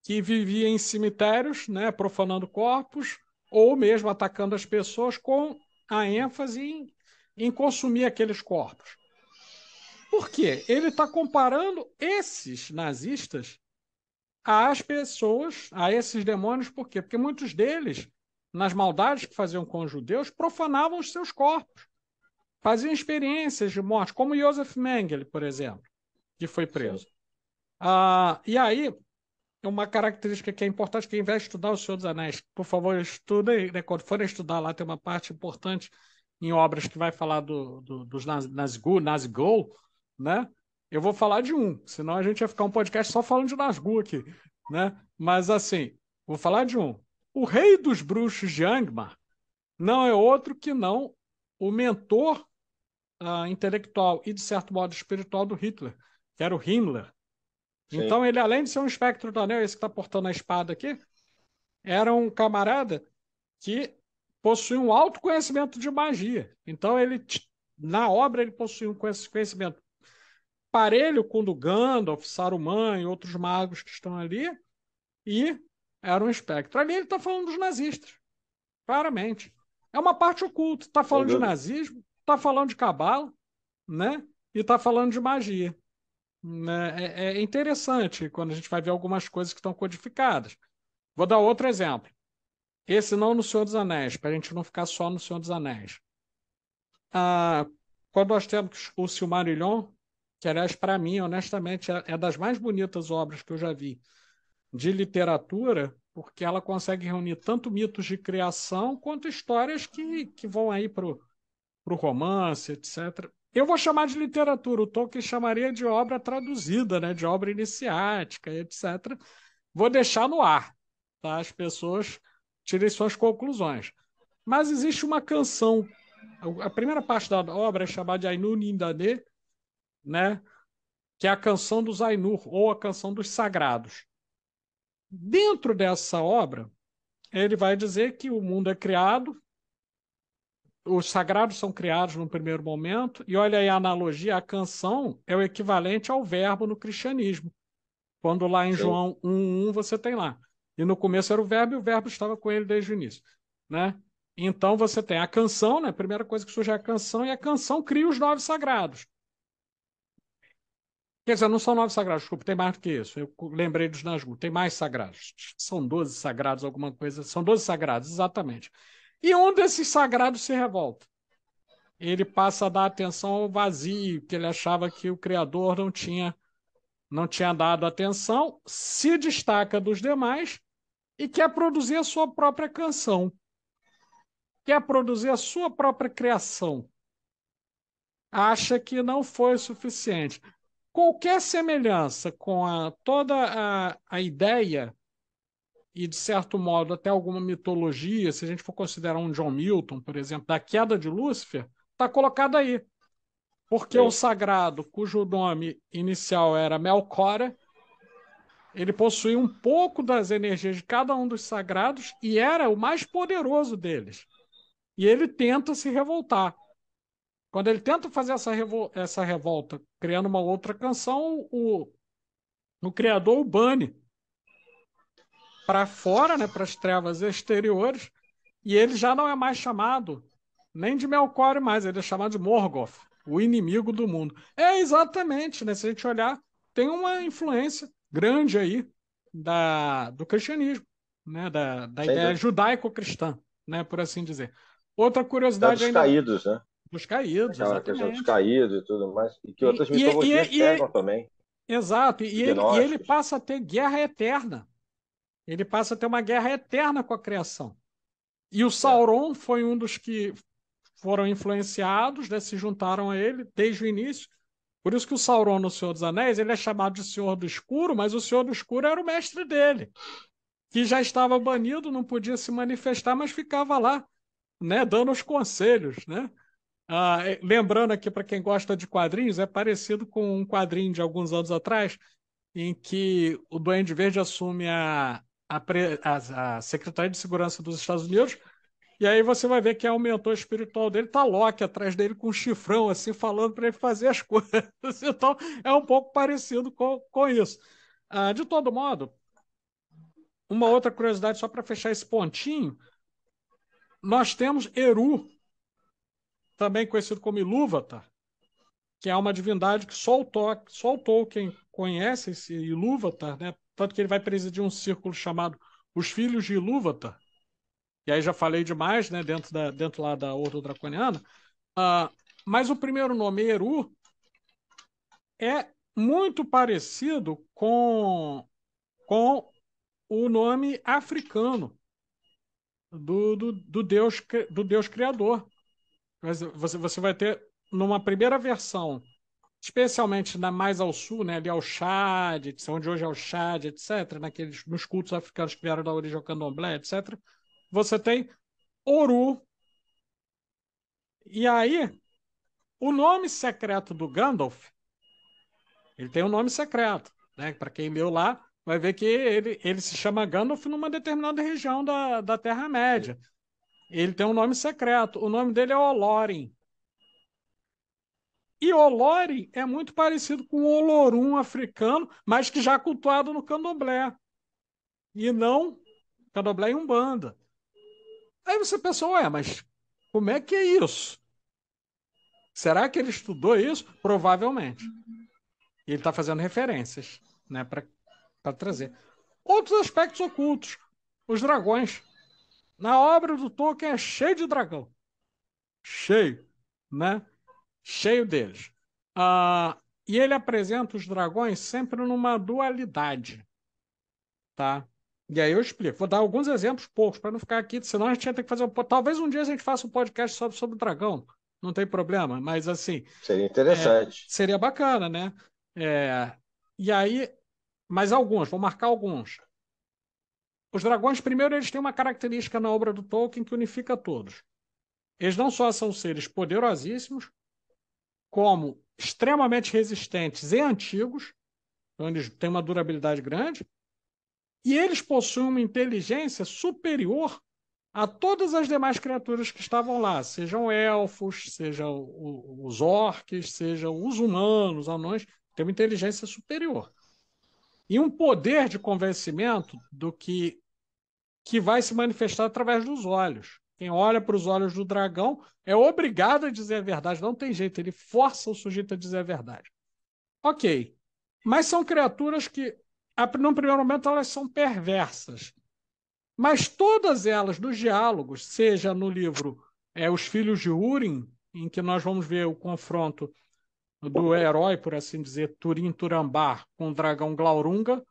que vivia em cemitérios, né? Profanando corpos, ou mesmo atacando as pessoas com a ênfase em consumir aqueles corpos. Por quê? Ele está comparando esses nazistas às pessoas, a esses demônios, por quê? Porque muitos deles, nas maldades que faziam com os judeus, profanavam os seus corpos, faziam experiências de morte, como Josef Mengele, por exemplo, que foi preso. E aí, uma característica que é importante, quem vai estudar O Senhor dos Anéis, por favor, estudem, né? Quando forem estudar lá, tem uma parte importante em obras que vai falar dos Nazgûl, né? Eu vou falar de um, senão a gente ia ficar um podcast só falando de Nazgûl aqui, né? Mas assim, vou falar de um. O rei dos bruxos de Angmar não é outro que não o mentor intelectual e, de certo modo, espiritual do Hitler, que era o Himmler. Sim. Então, ele, além de ser um espectro do anel, esse que está portando a espada aqui, era um camarada que possui um alto conhecimento de magia. Então, na obra, ele possui um conhecimento parelho com o do Gandalf, Saruman e outros magos que estão ali, e era um espectro. Ali ele está falando dos nazistas, claramente. É uma parte oculta. Está falando de nazismo, está falando de cabala, né? E está falando de magia. É interessante quando a gente vai ver algumas coisas que estão codificadas. Vou dar outro exemplo. Esse não no Senhor dos Anéis, para a gente não ficar só no Senhor dos Anéis. Quando nós temos o Silmarillion, que, aliás, para mim, honestamente, é das mais bonitas obras que eu já vi de literatura, porque ela consegue reunir tanto mitos de criação quanto histórias que vão aí para o romance, etc. Eu vou chamar de literatura, o Tolkien chamaria de obra traduzida, né, de obra iniciática, etc. Vou deixar no ar, tá? As pessoas tirem suas conclusões. Mas existe uma canção, a primeira parte da obra é chamada de Ainur Nindane, né, que é a canção dos Ainur, ou a canção dos sagrados. Dentro dessa obra, ele vai dizer que o mundo é criado, os sagrados são criados no primeiro momento, e olha aí a analogia, a canção é o equivalente ao verbo no cristianismo. Quando lá em João 1:1 você tem lá. E no começo era o verbo, e o verbo estava com ele desde o início, né? Então você tem a canção, né? A primeira coisa que surge é a canção, e a canção cria os 9 sagrados. Quer dizer, não são 9 sagrados, desculpa, tem mais do que isso. Eu lembrei dos Nazgûl, tem mais sagrados. São 12 sagrados, alguma coisa. São 12 sagrados, exatamente. E um desses sagrados se revolta. Ele passa a dar atenção ao vazio, que ele achava que o Criador não tinha dado atenção, se destaca dos demais e quer produzir a sua própria canção. Quer produzir a sua própria criação. Acha que não foi suficiente. Qualquer semelhança com toda a ideia e, de certo modo, até alguma mitologia, se a gente for considerar um John Milton, por exemplo, da queda de Lúcifer, está colocada aí. Porque o sagrado, cujo nome inicial era Melkora, ele possuía um pouco das energias de cada um dos sagrados e era o mais poderoso deles. E ele tenta se revoltar. Quando ele tenta fazer essa revolta, criando uma outra canção, o criador o bane para fora, né, para as trevas exteriores, e ele já não é mais chamado nem de Melkor mais, ele é chamado de Morgoth, o inimigo do mundo. É exatamente, né? Se a gente olhar, tem uma influência grande aí do cristianismo, né? Da ideia judaico-cristã, né? Por assim dizer. Outra curiosidade dos caídos, né? Dos caídos, aquela exatamente. questão dos caídos e tudo mais. E que outras mitologias pegam também. Exato. E ele passa a ter guerra eterna. Ele passa a ter uma guerra eterna com a criação. E o Sauron foi um dos que foram influenciados, né, se juntaram a ele desde o início. Por isso que o Sauron no Senhor dos Anéis ele é chamado de Senhor do Escuro, mas o Senhor do Escuro era o mestre dele, que já estava banido, não podia se manifestar, mas ficava lá, né, dando os conselhos, né? Lembrando aqui para quem gosta de quadrinhos, é parecido com um quadrinho de alguns anos atrás, em que o Duende Verde assume a Secretaria de Segurança dos Estados Unidos, e aí você vai ver que é o mentor espiritual dele, tá Loki atrás dele com um chifrão, assim, falando para ele fazer as coisas. Então, é um pouco parecido com isso. De todo modo, uma outra curiosidade, só para fechar esse pontinho, nós temos Eru, também conhecido como Ilúvatar, que é uma divindade que só o Tolkien conhece, esse Ilúvatar, né? Tanto que ele vai presidir um círculo chamado Os Filhos de Ilúvatar. E aí já falei demais, né? Dentro lá da Ordem Draconiana. Mas o primeiro nome, Eru, é muito parecido com o nome africano do Deus Criador. Você vai ter, numa primeira versão, especialmente mais ao sul, né, ali ao Chad, onde hoje é o Chad, etc., nos cultos africanos que vieram da origem ao candomblé, etc., você tem Oru. E aí, o nome secreto do Gandalf, ele tem um nome secreto, né? Para quem leu lá, vai ver que ele se chama Gandalf numa determinada região da Terra-média. Ele tem um nome secreto. O nome dele é Olorin. E Olorin é muito parecido com o Olorum africano, mas que já cultuado no candomblé. E não candomblé e umbanda. Aí você pensou, mas como é que é isso? Será que ele estudou isso? Provavelmente. E ele está fazendo referências, né, para trazer. Outros aspectos ocultos. Os dragões. Na obra do Tolkien é cheio de dragão. Cheio, né? Cheio deles. E ele apresenta os dragões sempre numa dualidade, tá? E aí eu explico. Vou dar alguns exemplos poucos para não ficar aqui, senão a gente ia ter que fazer talvez um dia a gente faça um podcast sobre dragão. Não tem problema, mas assim. Seria interessante. Seria bacana, né? E aí, mas alguns, vou marcar alguns. Os dragões, primeiro, eles têm uma característica na obra do Tolkien que unifica todos. Eles não só são seres poderosíssimos, como extremamente resistentes e antigos, então eles têm uma durabilidade grande, e eles possuem uma inteligência superior a todas as demais criaturas que estavam lá, sejam elfos, sejam os orques, sejam os humanos, anões, têm uma inteligência superior. E um poder de convencimento do que vai se manifestar através dos olhos. Quem olha para os olhos do dragão é obrigado a dizer a verdade, não tem jeito, ele força o sujeito a dizer a verdade. Ok, mas são criaturas que, num primeiro momento, elas são perversas. Mas todas elas, nos diálogos, seja no livro Os Filhos de Húrin, em que nós vamos ver o confronto do herói, por assim dizer, Turin Turambar, com o dragão Glaurunga,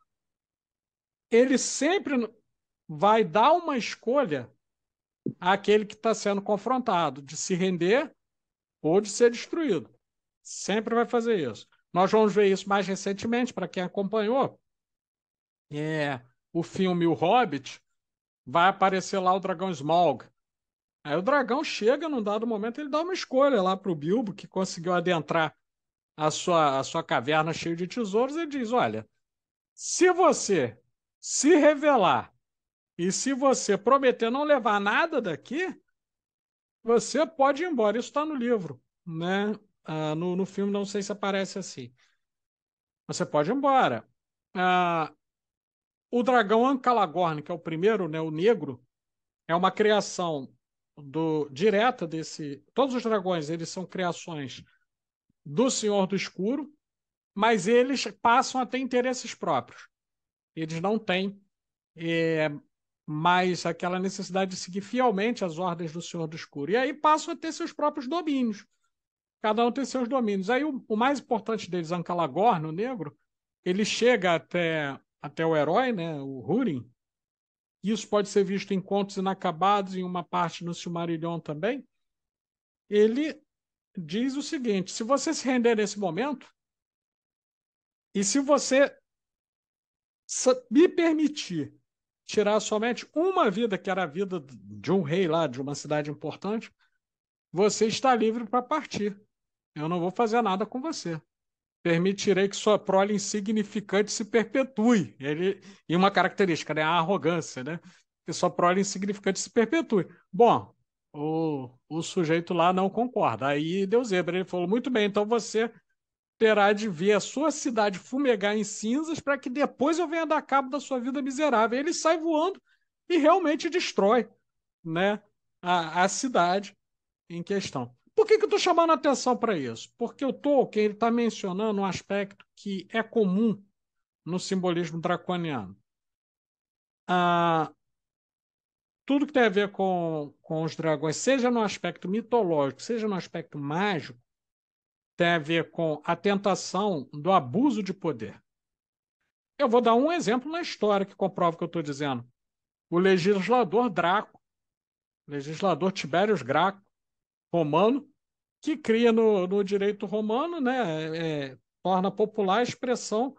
ele sempre vai dar uma escolha àquele que está sendo confrontado, de se render ou de ser destruído. Sempre vai fazer isso. Nós vamos ver isso mais recentemente, para quem acompanhou. O filme O Hobbit, vai aparecer lá o dragão Smaug. Aí o dragão chega, num dado momento, ele dá uma escolha lá para o Bilbo, que conseguiu adentrar a sua caverna cheia de tesouros, ele diz, olha, se você se revelar e se você prometer não levar nada daqui, você pode ir embora. Isso está no livro, né? No filme não sei se aparece assim. Você pode ir embora. O dragão Ancalagorn, que é o primeiro, né, o negro, é uma criação direta desse... Todos os dragões, eles são criações do Senhor do Escuro, mas eles passam a ter interesses próprios. Eles não têm mais aquela necessidade de seguir fielmente as ordens do Senhor do Escuro. E aí passam a ter seus próprios domínios. Cada um tem seus domínios. Aí o mais importante deles, Ancalagorn, o negro, ele chega até o herói, né, o Húrin. Isso pode ser visto em Contos Inacabados, em uma parte no Silmarillion também. ele diz o seguinte: se você se render nesse momento, e se você me permitir tirar somente uma vida, que era a vida de um rei lá, de uma cidade importante, você está livre para partir. Eu não vou fazer nada com você. Permitirei que sua prole insignificante se perpetue. E uma característica, né? A arrogância, né? Que sua prole insignificante se perpetue. Bom, o sujeito lá não concorda. Aí deu zebra. Ele falou: muito bem, então você terá de ver a sua cidade fumegar em cinzas para que depois eu venha dar cabo da sua vida miserável. Ele sai voando e realmente destrói, né, a cidade em questão. Por que eu estou chamando a atenção para isso? Porque o Tolkien está mencionando um aspecto que é comum no simbolismo draconiano. Tudo que tem a ver com os dragões, seja no aspecto mitológico, seja no aspecto mágico, tem a ver com a tentação do abuso de poder. Eu vou dar um exemplo na história que comprova o que eu estou dizendo. O legislador Draco, legislador Tibérius Graco, romano, que cria no direito romano, né, torna popular a expressão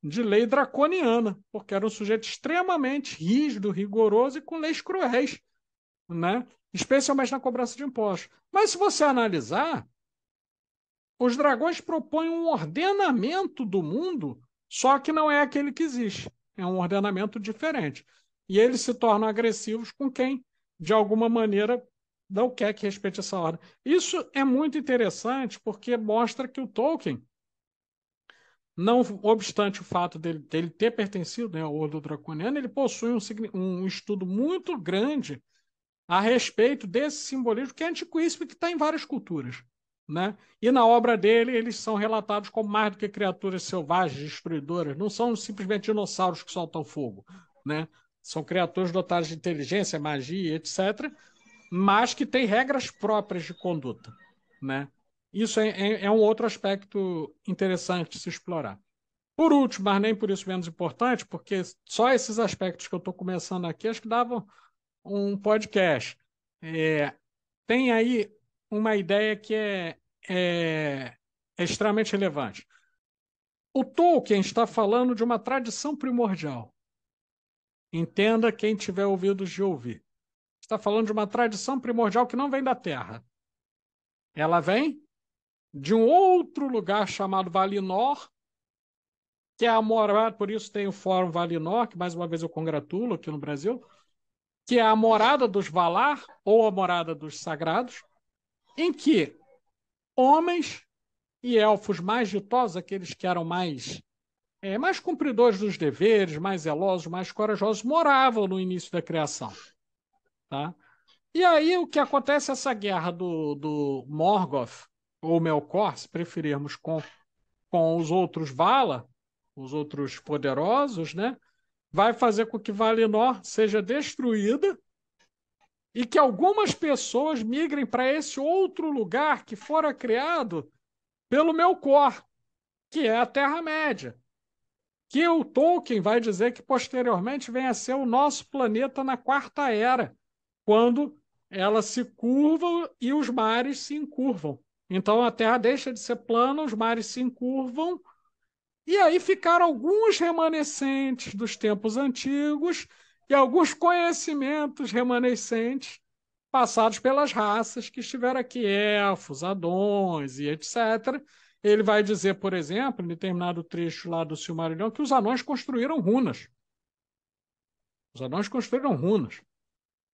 de lei draconiana, porque era um sujeito extremamente rígido, rigoroso e com leis cruéis, né, especialmente na cobrança de impostos. Mas se você analisar, os dragões propõem um ordenamento do mundo, só que não é aquele que existe. É um ordenamento diferente. E eles se tornam agressivos com quem, de alguma maneira, não quer que respeite essa ordem. Isso é muito interessante porque mostra que o Tolkien, não obstante o fato dele ter pertencido, né, ao Ordo Draconiano, ele possui um estudo muito grande a respeito desse simbolismo que é antiquíssimo e que está em várias culturas, né? E na obra dele, eles são relatados como mais do que criaturas selvagens, destruidoras. Não são simplesmente dinossauros que soltam fogo, né? São criaturas dotadas de inteligência, magia, etc., mas que têm regras próprias de conduta, né? Isso é um outro aspecto interessante de se explorar. Por último, mas nem por isso menos importante, porque só esses aspectos que eu estou começando aqui, acho que davam um podcast. Tem aí uma ideia que é extremamente relevante. O Tolkien está falando de uma tradição primordial. Entenda quem tiver ouvidos de ouvir. Está falando de uma tradição primordial que não vem da Terra. Ela vem de um outro lugar chamado Valinor, que é a morada, por isso tem o Fórum Valinor, que mais uma vez eu congratulo aqui no Brasil, que é a morada dos Valar, ou a morada dos Sagrados, em que homens e elfos mais ditosos, aqueles que eram mais cumpridores dos deveres, mais zelosos, mais corajosos, moravam no início da criação. Tá? E aí o que acontece, essa guerra do Morgoth, ou Melkor, se preferirmos, com os outros Valar, os outros poderosos, né? Vai fazer com que Valinor seja destruída e que algumas pessoas migrem para esse outro lugar que fora criado pelo Melkor, que é a Terra-média, que o Tolkien vai dizer que posteriormente vem a ser o nosso planeta na Quarta Era, quando ela se curva e os mares se encurvam. Então a Terra deixa de ser plana, os mares se encurvam, e aí ficaram alguns remanescentes dos tempos antigos e alguns conhecimentos remanescentes passados pelas raças que estiveram aqui, elfos, anões e etc. Ele vai dizer, por exemplo, em determinado trecho lá do Silmarillion, que os anões construíram runas. Os anões construíram runas.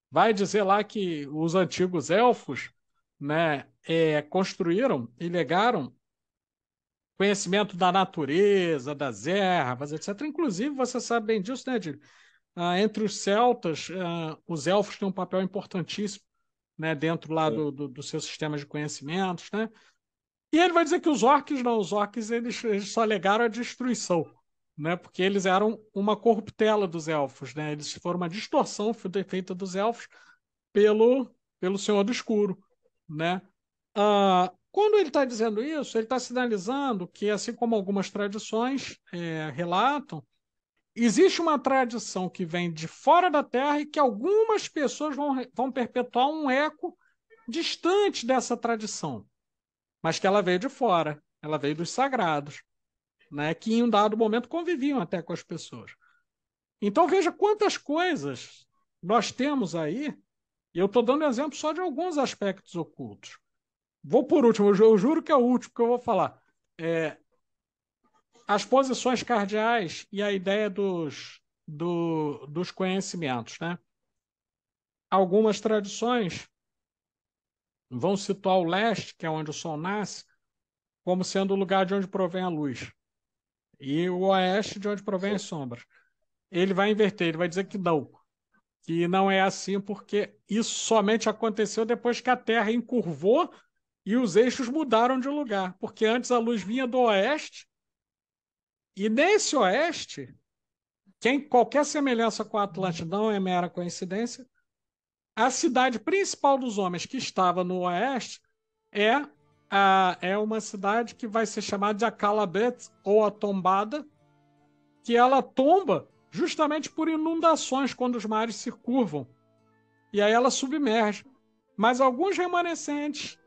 Vai dizer lá que os antigos elfos, né, construíram e legaram conhecimento da natureza, das ervas, etc. Inclusive, você sabe bem disso, né, Edílio? Entre os celtas, os elfos têm um papel importantíssimo, né, dentro lá do seu sistema de conhecimentos, né? E ele vai dizer que os orcs não, os orcs eles só legaram a destruição, né? Porque eles eram uma corruptela dos elfos, né? Eles foram uma distorção feita dos elfos pelo Senhor do Escuro, né? Quando ele está dizendo isso, ele está sinalizando que, assim como algumas tradições relatam, existe uma tradição que vem de fora da Terra e que algumas pessoas vão perpetuar um eco distante dessa tradição, mas que ela veio de fora, ela veio dos sagrados, né, que em um dado momento conviviam até com as pessoas. Então veja quantas coisas nós temos aí, e eu estou dando exemplo só de alguns aspectos ocultos. Vou por último, eu juro que é o último que eu vou falar. As posições cardeais e a ideia dos conhecimentos, né? Algumas tradições vão situar o leste, que é onde o sol nasce, como sendo o lugar de onde provém a luz, e o oeste de onde provém Sim. as sombras. Ele vai inverter, ele vai dizer que não é assim, porque isso somente aconteceu depois que a Terra encurvou e os eixos mudaram de lugar, porque antes a luz vinha do oeste, e nesse oeste, qualquer semelhança com a Atlântida não é mera coincidência, a cidade principal dos homens que estava no oeste é, é uma cidade que vai ser chamada de Akalabet, ou a Tombada, que ela tomba justamente por inundações quando os mares se curvam. E aí ela submerge. Mas alguns remanescentes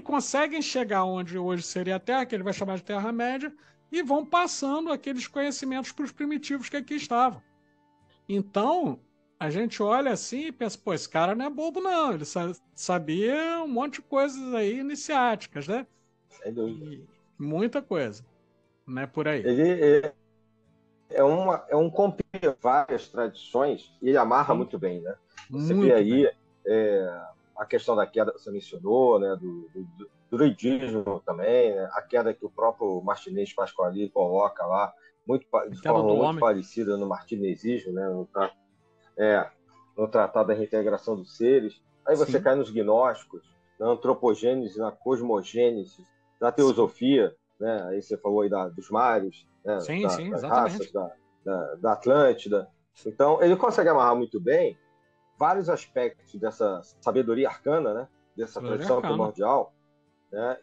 conseguem chegar onde hoje seria a Terra, que ele vai chamar de Terra-média, e vão passando aqueles conhecimentos para os primitivos que aqui estavam. Então, a gente olha assim e pensa, pô, esse cara não é bobo, não. Ele sabia um monte de coisas aí iniciáticas, né? Sem dúvida. E muita coisa, né? Por aí. Ele é um compêndio de várias tradições e ele amarra Sim. muito bem, né? Você Muito vê aí bem. a questão da queda que você mencionou, né? Do druidismo também, né? A queda que o próprio Martinez Pasquali coloca lá, de Queda forma do muito homem. parecida no martinezismo, né? No Tratado da Reintegração dos Seres. Aí você Sim. cai nos gnósticos, na antropogênese, na cosmogênese, na teosofia, né? Aí você falou aí dos mares, né? Sim, sim, Das exatamente. raças, da Atlântida. Então, ele consegue amarrar muito bem vários aspectos dessa sabedoria arcana, né? Dessa Sabedoria tradição arcana. primordial, né?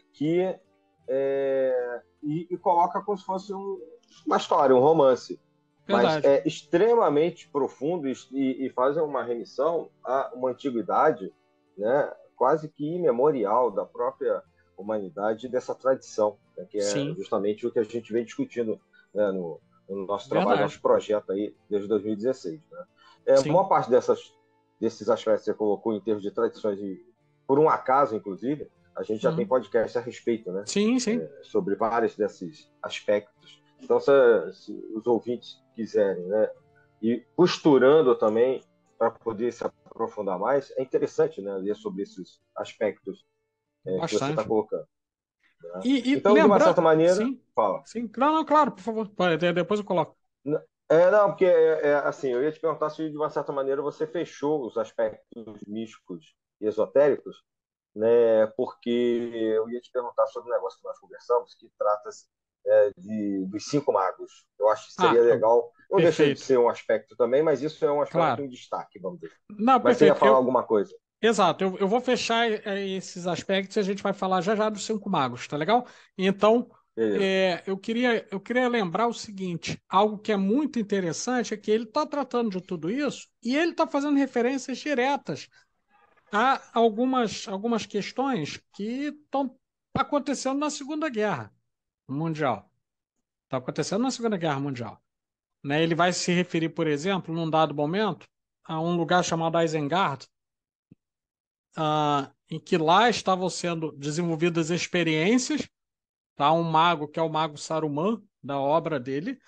E coloca como se fosse uma história, um romance. Mas Verdade. é extremamente profundo e faz uma remissão a uma antiguidade, né? Quase que imemorial da própria humanidade dessa tradição, né? Que é Sim, justamente o que a gente vem discutindo, né? No nosso trabalho, verdade. nosso projeto aí desde 2016. Né? Sim. Uma parte desses aspectos que você colocou em termos de tradições, e por um acaso, inclusive, a gente já tem podcast a respeito, né? Sim, sim. Sobre vários desses aspectos. Então, se os ouvintes quiserem, né? E costurando também, para poder se aprofundar mais, é interessante, né? Ler sobre esses aspectos que você está Bastante. colocando. Né? E Então, de uma certa lembrar. maneira, Sim, fala. sim. Não, não, claro, por favor. Depois eu coloco. Não, porque assim, eu ia te perguntar se de uma certa maneira você fechou os aspectos místicos e esotéricos, né? Porque eu ia te perguntar sobre o negócio que nós conversamos, que trata-se dos cinco magos. Eu acho que seria legal. Não deixa de Perfeito. ser um aspecto também, mas isso é um aspecto Claro. em destaque, vamos dizer. Não, Mas você ia perfeito. falar alguma coisa? Exato, eu vou fechar esses aspectos e a gente vai falar já já dos cinco magos, tá legal? Então, Beleza. eu queria lembrar o seguinte: algo que é muito interessante é que ele está tratando de tudo isso e ele está fazendo referências diretas a algumas questões que estão acontecendo na Segunda Guerra Mundial. Está acontecendo na Segunda Guerra Mundial. Né? Ele vai se referir, por exemplo, num dado momento, a um lugar chamado Isengard, em que lá estavam sendo desenvolvidas experiências, tá? Um mago, que é o mago Saruman, da obra dele,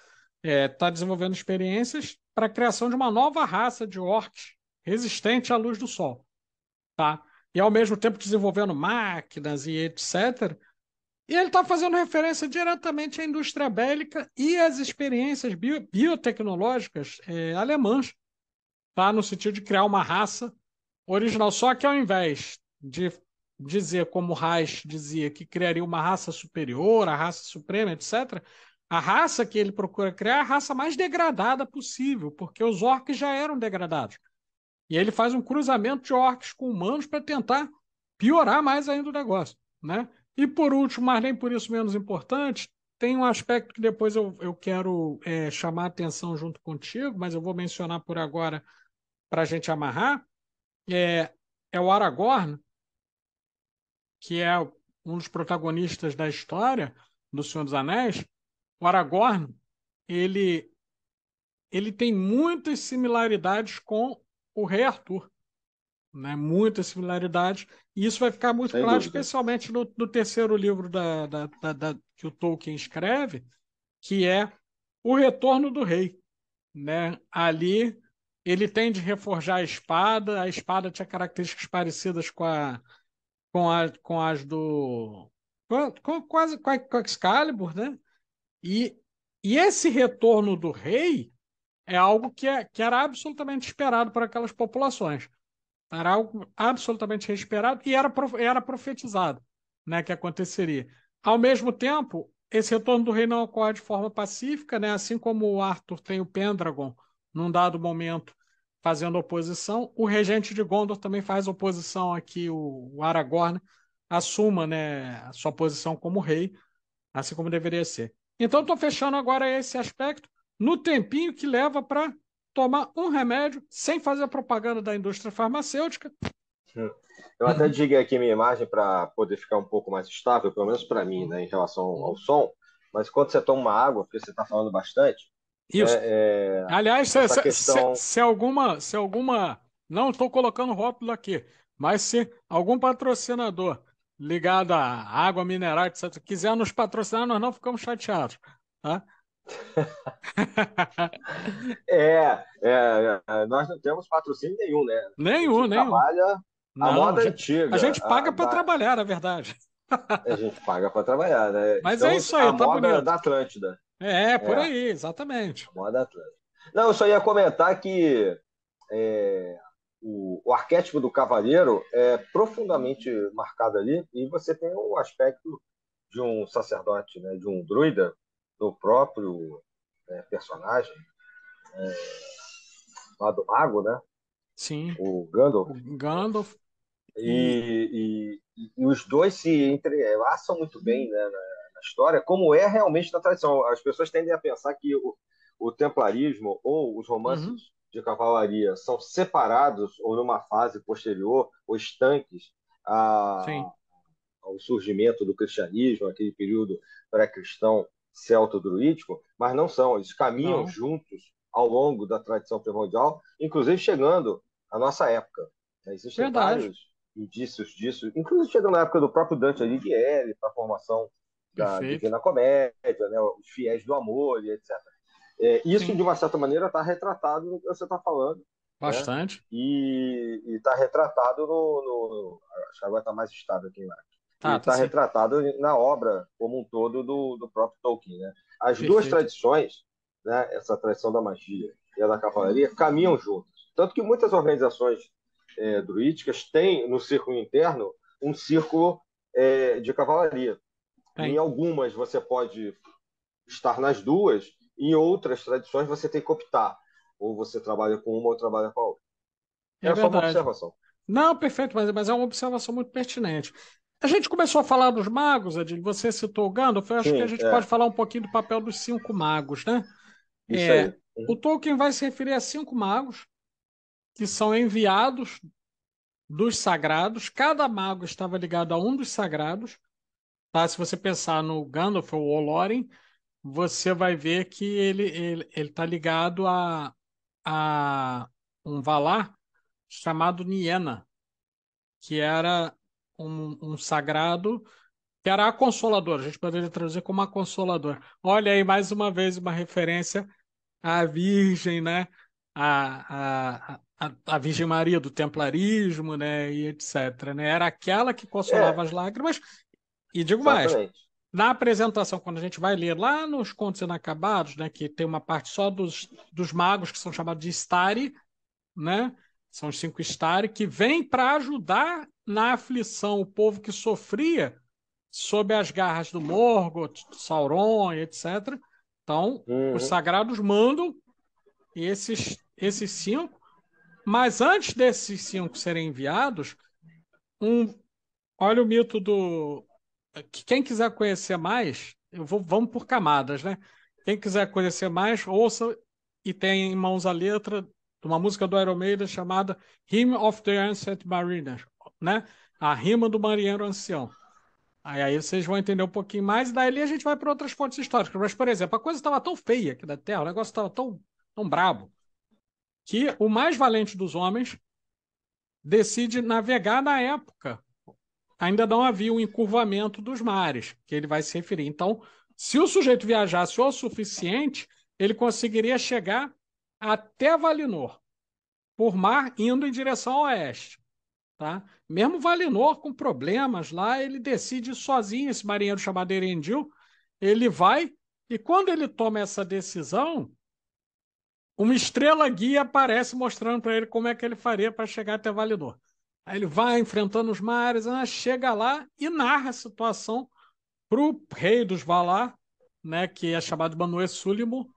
está desenvolvendo experiências para a criação de uma nova raça de orcs resistente à luz do sol. Tá? E ao mesmo tempo desenvolvendo máquinas e etc. E ele está fazendo referência diretamente à indústria bélica e às experiências biotecnológicas alemãs, tá? No sentido de criar uma raça original. Só que ao invés de dizer, como Reich dizia, que criaria uma raça superior, a raça suprema, etc., a raça que ele procura criar é a raça mais degradada possível, porque os orcs já eram degradados. E ele faz um cruzamento de orcs com humanos para tentar piorar mais ainda o negócio, né? E por último, mas nem por isso menos importante, tem um aspecto que depois eu quero chamar a atenção junto contigo, mas eu vou mencionar por agora para a gente amarrar, é o Aragorn, que é um dos protagonistas da história do Senhor dos Anéis, o Aragorn, ele, ele tem muitas similaridades com o Rei Arthur, né? Muitas similaridades, e isso vai ficar muito Sem claro, dúvida. especialmente no terceiro livro que o Tolkien escreve, que é O Retorno do Rei, né? Ali ele tem de reforjar a espada tinha características parecidas com as do quase com a Excalibur, né? E, e esse retorno do rei é algo que era absolutamente esperado por aquelas populações. Era algo absolutamente esperado e era profetizado, né, que aconteceria. Ao mesmo tempo, esse retorno do rei não ocorre de forma pacífica, né, assim como o Arthur tem o Pendragon, num dado momento, fazendo oposição, o regente de Gondor também faz oposição a que o Aragorn assuma, né, a sua posição como rei, assim como deveria ser. Então, estou fechando agora esse aspecto no tempinho que leva para tomar um remédio sem fazer propaganda da indústria farmacêutica. Eu até desliguei aqui minha imagem para poder ficar um pouco mais estável, pelo menos para mim, né, em relação ao som. Mas quando você toma uma água, porque você está falando bastante, Isso. né, Aliás, essa questão. se alguma, não estou colocando rótulo aqui, mas se algum patrocinador ligado à água mineral, etc., quiser nos patrocinar, nós não ficamos chateados. Tá? Nós não temos patrocínio nenhum, né? A Nenhum, gente nenhum. trabalha a Não, moda a antiga. gente paga para trabalhar, na verdade. A gente paga para trabalhar, né? Mas é Estamos isso aí, à tá moda bonito. da Atlântida. É, por É, aí, exatamente. a moda da Atlântida. Não, eu só ia comentar que é, o arquétipo do cavaleiro é profundamente marcado ali, e você tem um aspecto de um sacerdote, né, de um druida, do próprio personagem lá do mago, né, Sim. o Gandalf, O Gandalf e. e os dois se entrelaçam muito bem, né, na história, como é realmente na tradição. As pessoas tendem a pensar que o templarismo ou os Uhum, romances de cavalaria são separados ou numa fase posterior ou estanques sim, a, ao surgimento do cristianismo, aquele período pré-cristão celto-druídico, mas não são, eles caminham não, juntos ao longo da tradição primordial, inclusive chegando à nossa época. Existem verdade, vários indícios disso, inclusive chegando na época do próprio Dante Alighieri, para a formação da perfeito, Divina Comédia, né, os fiéis do amor e etc. Isso, sim, de uma certa maneira, está retratado no que você está falando, né? bastante, E está retratado acho que agora está mais estável aqui, e tá está sim, retratado na obra como um todo do próprio Tolkien. Né? As duas perfeito, tradições, né, essa tradição da magia e a da cavalaria, caminham juntas. Tanto que muitas organizações druídicas têm no círculo interno um círculo de cavalaria. Em tem, algumas você pode estar nas duas, em outras tradições você tem que optar. Ou você trabalha com uma ou trabalha com a outra. é É só uma verdade. observação. Não, perfeito, mas é uma observação muito pertinente. A gente começou a falar dos magos, Adil, você citou o Gandalf, eu acho que a Sim, gente pode falar um pouquinho do papel dos cinco magos, né? isso É, aí. o Tolkien vai se referir a cinco magos que são enviados dos sagrados, cada mago estava ligado a um dos sagrados, tá? Se você pensar no Gandalf ou Olorin, você vai ver que ele tá ligado a um Valar chamado Niena, que era um sagrado que era a Consoladora. A gente poderia traduzir como a Consoladora. Olha aí, mais uma vez, uma referência à Virgem, né? A Virgem Maria do Templarismo, né? E etc. Né? Era aquela que consolava É, as lágrimas. E digo mais, exatamente. na apresentação, quando a gente vai ler lá nos Contos Inacabados, né, que tem uma parte só dos magos, que são chamados de Istari, né? São os cinco Istari, que vêm para ajudar na aflição o povo que sofria sob as garras do Morgoth, Sauron, etc. Então, os Uhum. sagrados mandam esses cinco, mas antes desses cinco serem enviados, um, olha o mito do que quem quiser conhecer mais, vamos por camadas, né? Quem quiser conhecer mais, ouça e tem em mãos a letra de uma música do Iron Maiden chamada Hymn of the Ancient Mariner, né? A rima do marinheiro ancião. Aí vocês vão entender um pouquinho mais, e daí a gente vai para outras fontes históricas. Mas, por exemplo, a coisa estava tão feia aqui da Terra, o negócio estava tão brabo, que o mais valente dos homens decide navegar na época. Ainda não havia um encurvamento dos mares, que ele vai se referir. Então, se o sujeito viajasse o suficiente, ele conseguiria chegar até Valinor, por mar, indo em direção ao oeste. Tá? Mesmo Valinor com problemas lá, ele decide sozinho, esse marinheiro chamado Erendil, ele vai, e quando ele toma essa decisão, uma estrela guia aparece mostrando para ele como é que ele faria para chegar até Valinor. Aí ele vai enfrentando os mares, chega lá e narra a situação para o rei dos Valar, né, que é chamado Manwë Sulimu,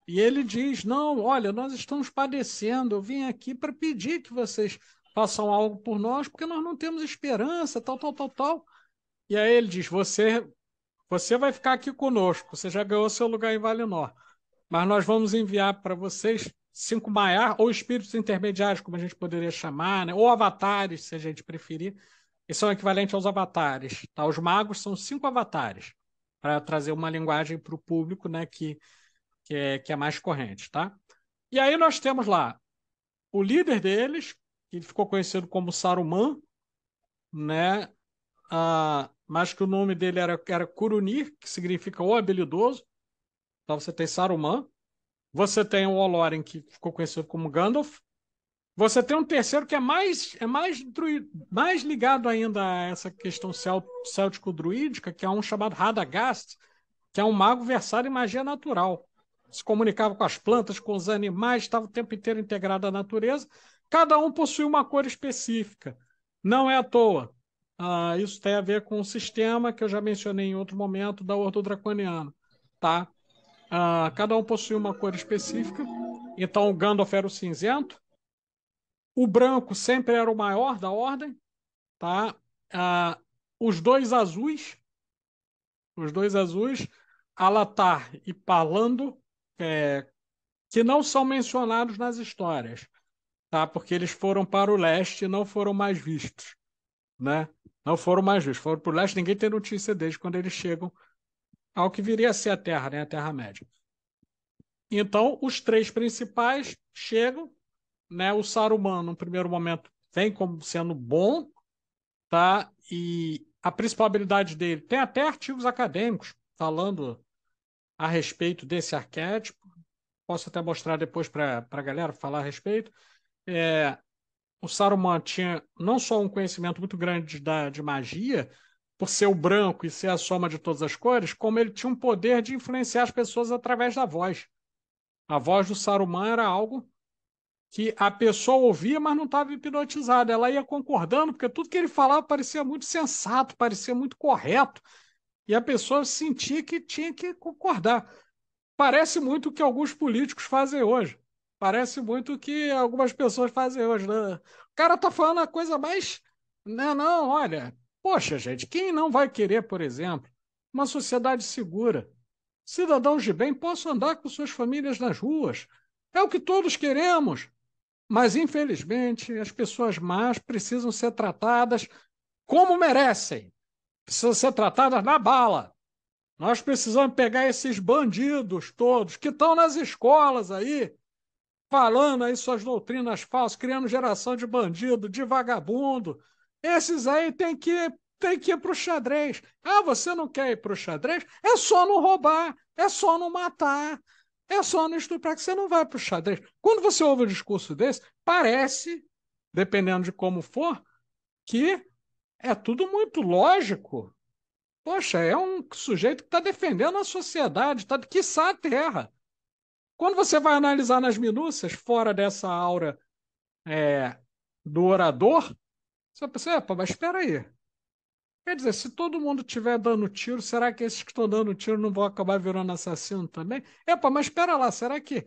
e ele diz: não, olha, nós estamos padecendo, eu vim aqui para pedir que vocês façam algo por nós, porque nós não temos esperança, tal. E aí ele diz: você vai ficar aqui conosco, você já ganhou seu lugar em Valinor, mas nós vamos enviar para vocês 5 Maiar, ou espíritos intermediários, como a gente poderia chamar, né? Ou avatares, se a gente preferir. Eles são equivalentes aos avatares. Tá? Os magos são 5 avatares, para trazer uma linguagem para o público, né, que é mais corrente. Tá? E aí nós temos lá o líder deles, que ficou conhecido como Saruman, né? Mas que o nome dele era Curunir, que significa o habilidoso. Então você tem Saruman. Você tem o Olorin, que ficou conhecido como Gandalf. Você tem um terceiro que é mais ligado ainda a essa questão céltico-druídica, que é um chamado Radagast, que é um mago versado em magia natural. Se comunicava com as plantas, com os animais, estava o tempo inteiro integrado à natureza. Cada um possui uma cor específica. Não é à toa. Isso tem a ver com o sistema que eu já mencionei em outro momento da Ordo Draconiana. Tá? Cada um possui uma cor específica. Então, o Gandalf era o cinzento. O branco sempre era o maior da ordem. Tá? Os dois azuis, Alatar e Palando, que não são mencionados nas histórias, tá? Porque eles foram para o leste e não foram mais vistos. Né? Não foram mais vistos. Foram para o leste, ninguém tem notícia deles quando eles chegam ao que viria a ser a Terra, né? A Terra-média. Então, os 3 principais chegam, né? O Saruman, no primeiro momento, vem como sendo bom, tá? E a principal habilidade dele, tem até artigos acadêmicos falando a respeito desse arquétipo. Posso até mostrar depois para a galera falar a respeito. O Saruman tinha não só um conhecimento muito grande de magia, por ser o branco e ser a soma de todas as cores, como ele tinha um poder de influenciar as pessoas através da voz. A voz do Saruman era algo que a pessoa ouvia, mas não estava hipnotizada. Ela ia concordando, porque tudo que ele falava parecia muito sensato, parecia muito correto, e a pessoa sentia que tinha que concordar. Parece muito o que alguns políticos fazem hoje. Parece muito o que algumas pessoas fazem hoje. Né? O cara tá falando a coisa mais. Não, olha. Poxa, gente, quem não vai querer, por exemplo, uma sociedade segura? Cidadãos de bem possam andar com suas famílias nas ruas. É o que todos queremos. Mas, infelizmente, as pessoas más precisam ser tratadas como merecem. Precisam ser tratadas na bala. Nós precisamos pegar esses bandidos todos que estão nas escolas aí, falando aí suas doutrinas falsas, criando geração de bandido, de vagabundo. Esses aí tem que ir para o xadrez. Você não quer ir para o xadrez? É só não roubar, é só não matar, é só não estuprar, que você não vai para o xadrez. Quando você ouve um discurso desse, parece, dependendo de como for, que é tudo muito lógico. Poxa, é um sujeito que está defendendo a sociedade, quiçá a terra. Quando você vai analisar nas minúcias, fora dessa aura do orador, você pensa, mas espera aí. Quer dizer, se todo mundo estiver dando tiro, será que esses que estão dando tiro não vão acabar virando assassino também? Mas espera lá, será que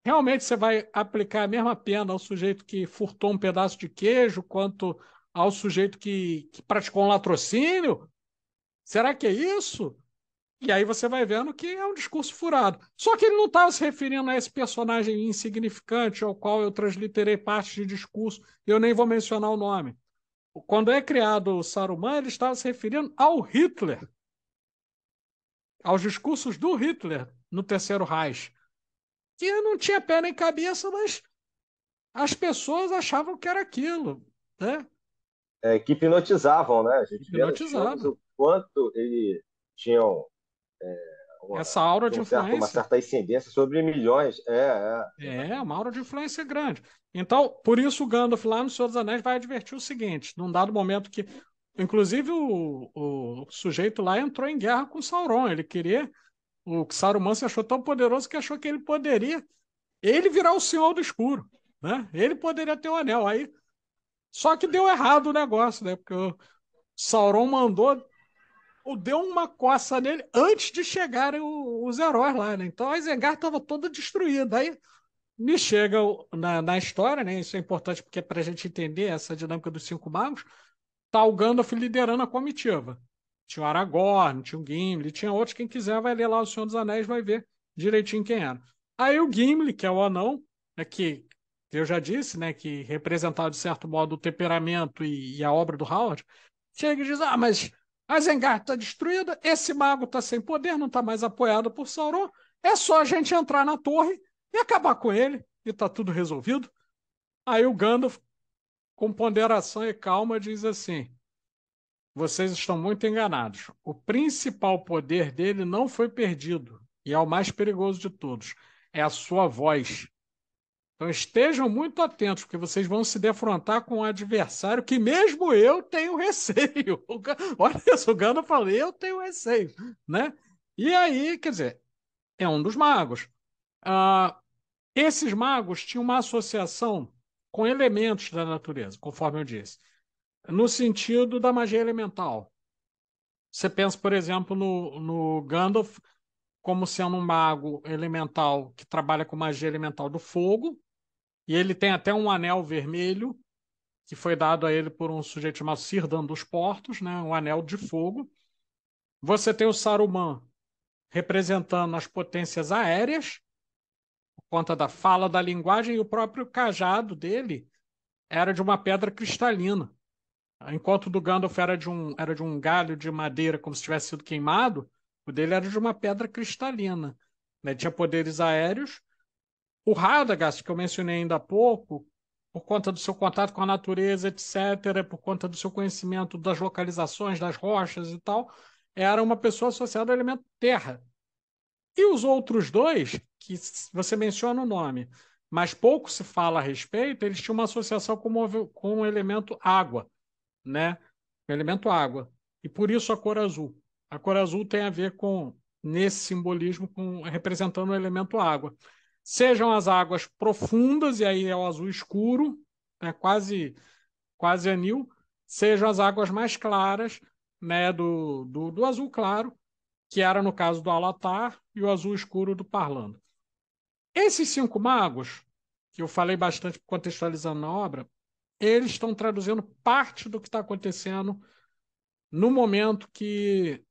realmente você vai aplicar a mesma pena ao sujeito que furtou um pedaço de queijo quanto ao sujeito que praticou um latrocínio? Será que é isso? E aí você vai vendo que é um discurso furado. Só que ele não estava se referindo a esse personagem insignificante ao qual eu transliterei parte de discurso, eu nem vou mencionar o nome. quando é criado o Saruman, ele estava se referindo ao Hitler, aos discursos do Hitler no Terceiro Reich, que não tinha pé nem cabeça, mas as pessoas achavam que era aquilo, né? Que hipnotizavam, né? A gente vê nos filmes Hipnotizava. o quanto ele tinham Essa aura de uma influência. certa ascendência sobre milhões. Uma aura de influência grande. Então, por isso o Gandalf lá no Senhor dos Anéis vai advertir o seguinte, num dado momento que, inclusive o sujeito lá entrou em guerra com Sauron, ele queria, o Saruman se achou tão poderoso que achou que ele poderia, ele virar o Senhor do Escuro, né? Ele poderia ter o anel, aí, só que deu errado o negócio, né? Porque o Sauron deu uma coça nele antes de chegarem os heróis lá, né? Então a Isengard estava toda destruída, aí me chega na história, né? Isso é importante porque para a gente entender essa dinâmica dos cinco magos, tá o Gandalf liderando a comitiva. Tinha o Aragorn, tinha o Gimli, tinha outros, quem quiser vai ler lá o Senhor dos Anéis, vai ver direitinho quem era. Aí o Gimli, que é o anão, né, que eu já disse, né, que representava de certo modo o temperamento e a obra do Howard, chega e diz, mas a Isengard está destruída, esse mago está sem poder, não está mais apoiado por Sauron, é só a gente entrar na torre e acabar com ele, e está tudo resolvido. Aí o Gandalf, com ponderação e calma, diz assim, vocês estão muito enganados. O principal poder dele não foi perdido, e é o mais perigoso de todos. É a sua voz. Então estejam muito atentos, porque vocês vão se defrontar com um adversário que mesmo eu tenho receio. Olha isso, o Gandalf falou, eu tenho receio, né? E aí, quer dizer, é um dos magos. Esses magos tinham uma associação com elementos da natureza, conforme eu disse, no sentido da magia elemental. Você pensa, por exemplo, no Gandalf como sendo um mago elemental que trabalha com magia elemental do fogo, e ele tem até um anel vermelho que foi dado a ele por um sujeito chamado Círdan dos Portos, né? Um anel de fogo. Você tem o Saruman representando as potências aéreas, por conta da fala da linguagem, e o próprio cajado dele era de uma pedra cristalina. Enquanto o do Gandalf era de um galho de madeira, como se tivesse sido queimado, o dele era de uma pedra cristalina. Né? Tinha poderes aéreos. O Radagast, que eu mencionei ainda há pouco, por conta do seu contato com a natureza, etc., por conta do seu conhecimento das localizações, das rochas e tal, era uma pessoa associada ao elemento terra. E os outros dois, que você menciona o nome, mas pouco se fala a respeito, eles tinham uma associação com o elemento água, né? O elemento água. E por isso a cor azul. A cor azul tem a ver com, nesse simbolismo, com representando o elemento água. Sejam as águas profundas, e aí é o azul escuro, né? Quase anil, sejam as águas mais claras, né? Do azul claro, que era no caso do Alatar, e o azul escuro do Parlando. Esses cinco magos, que eu falei bastante contextualizando na obra, eles estão traduzindo parte do que está acontecendo no momento que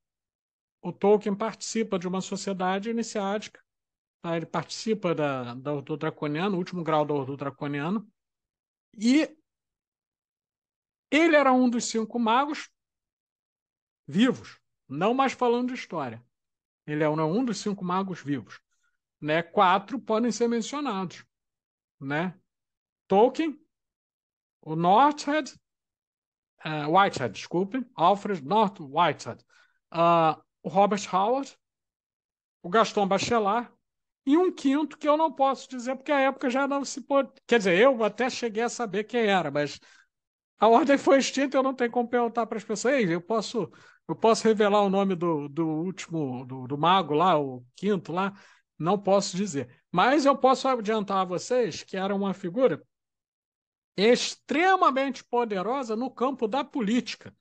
o Tolkien participa de uma sociedade iniciática. Tá? Ele participa da Ordo Draconiana, o último grau da Ordo Draconiana, e ele era um dos cinco magos vivos, não mais falando de história. Ele é um dos cinco magos vivos. Né? Quatro podem ser mencionados. Né? Tolkien, o Northhead, Whitehead, desculpe, Alfred North Whitehead, o Robert Howard, o Gaston Bachelard e um quinto que eu não posso dizer porque a época já não se pode. Quer dizer, eu até cheguei a saber quem era, mas a ordem foi extinta, eu não tenho como perguntar para as pessoas. Ei, eu posso revelar o nome do último, do mago lá, o quinto lá? Não posso dizer. Mas eu posso adiantar a vocês que era uma figura extremamente poderosa no campo da política.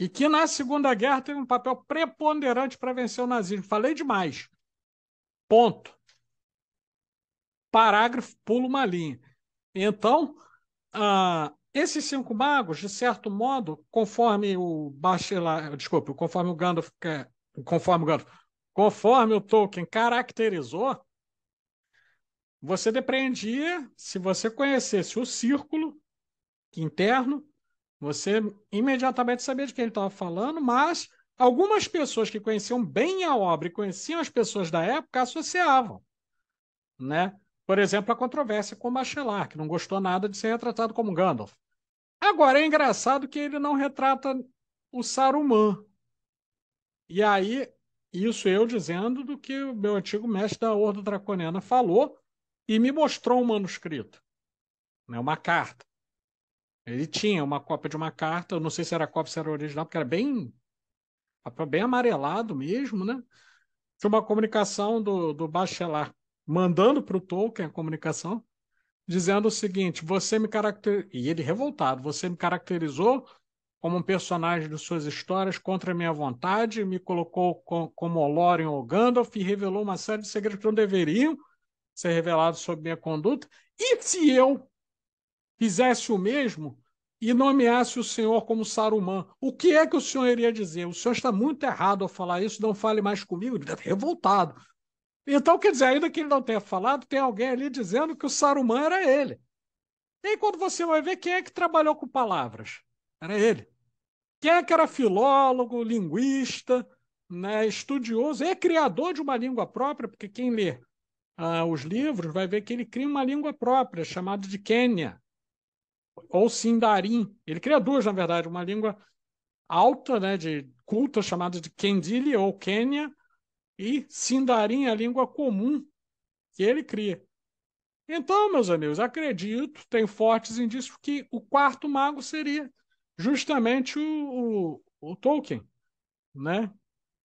E que na Segunda Guerra teve um papel preponderante para vencer o nazismo. Falei demais. Ponto. Parágrafo, pulo uma linha. Então, esses cinco magos, de certo modo, conforme o Bachelard, desculpe, conforme o Gandalf, conforme o Tolkien caracterizou, você depreendia, se você conhecesse o círculo interno, Você imediatamente sabia de quem ele estava falando, mas algumas pessoas que conheciam bem a obra e conheciam as pessoas da época associavam, né? Por exemplo, a controvérsia com Bachelard, que não gostou nada de ser retratado como Gandalf. Agora, é engraçado que ele não retrata o Saruman. E aí, isso eu dizendo do que o meu antigo mestre da Horda Draconiana falou e me mostrou um manuscrito, né? Uma carta. Ele tinha uma cópia de uma carta, eu não sei se era cópia, se era original, porque era bem, papel bem amarelado mesmo, né? Tinha uma comunicação do Bachelard mandando para o Tolkien a comunicação, dizendo o seguinte: você me caracterizou, e ele revoltado, você me caracterizou como um personagem de suas histórias contra a minha vontade, me colocou como Olórin ou Gandalf e revelou uma série de segredos que não deveriam ser revelados sobre minha conduta. E se eu fizesse o mesmo e nomeasse o senhor como Saruman, o que é que o senhor iria dizer? O senhor está muito errado ao falar isso, não fale mais comigo. Ele está revoltado. Então, quer dizer, ainda que ele não tenha falado, tem alguém ali dizendo que o Saruman era ele. E aí, quando você vai ver quem é que trabalhou com palavras, era ele. Quem é que era filólogo, linguista, né, estudioso e criador de uma língua própria, porque quem lê os livros vai ver que ele cria uma língua própria, chamada de Quenya, ou Sindarin. Ele cria duas, na verdade, uma língua alta, né, de culta, chamada de Kendili ou Quenya, e Sindarin, a língua comum que ele cria. Então, meus amigos, acredito, tem fortes indícios que o quarto mago seria justamente o Tolkien, né?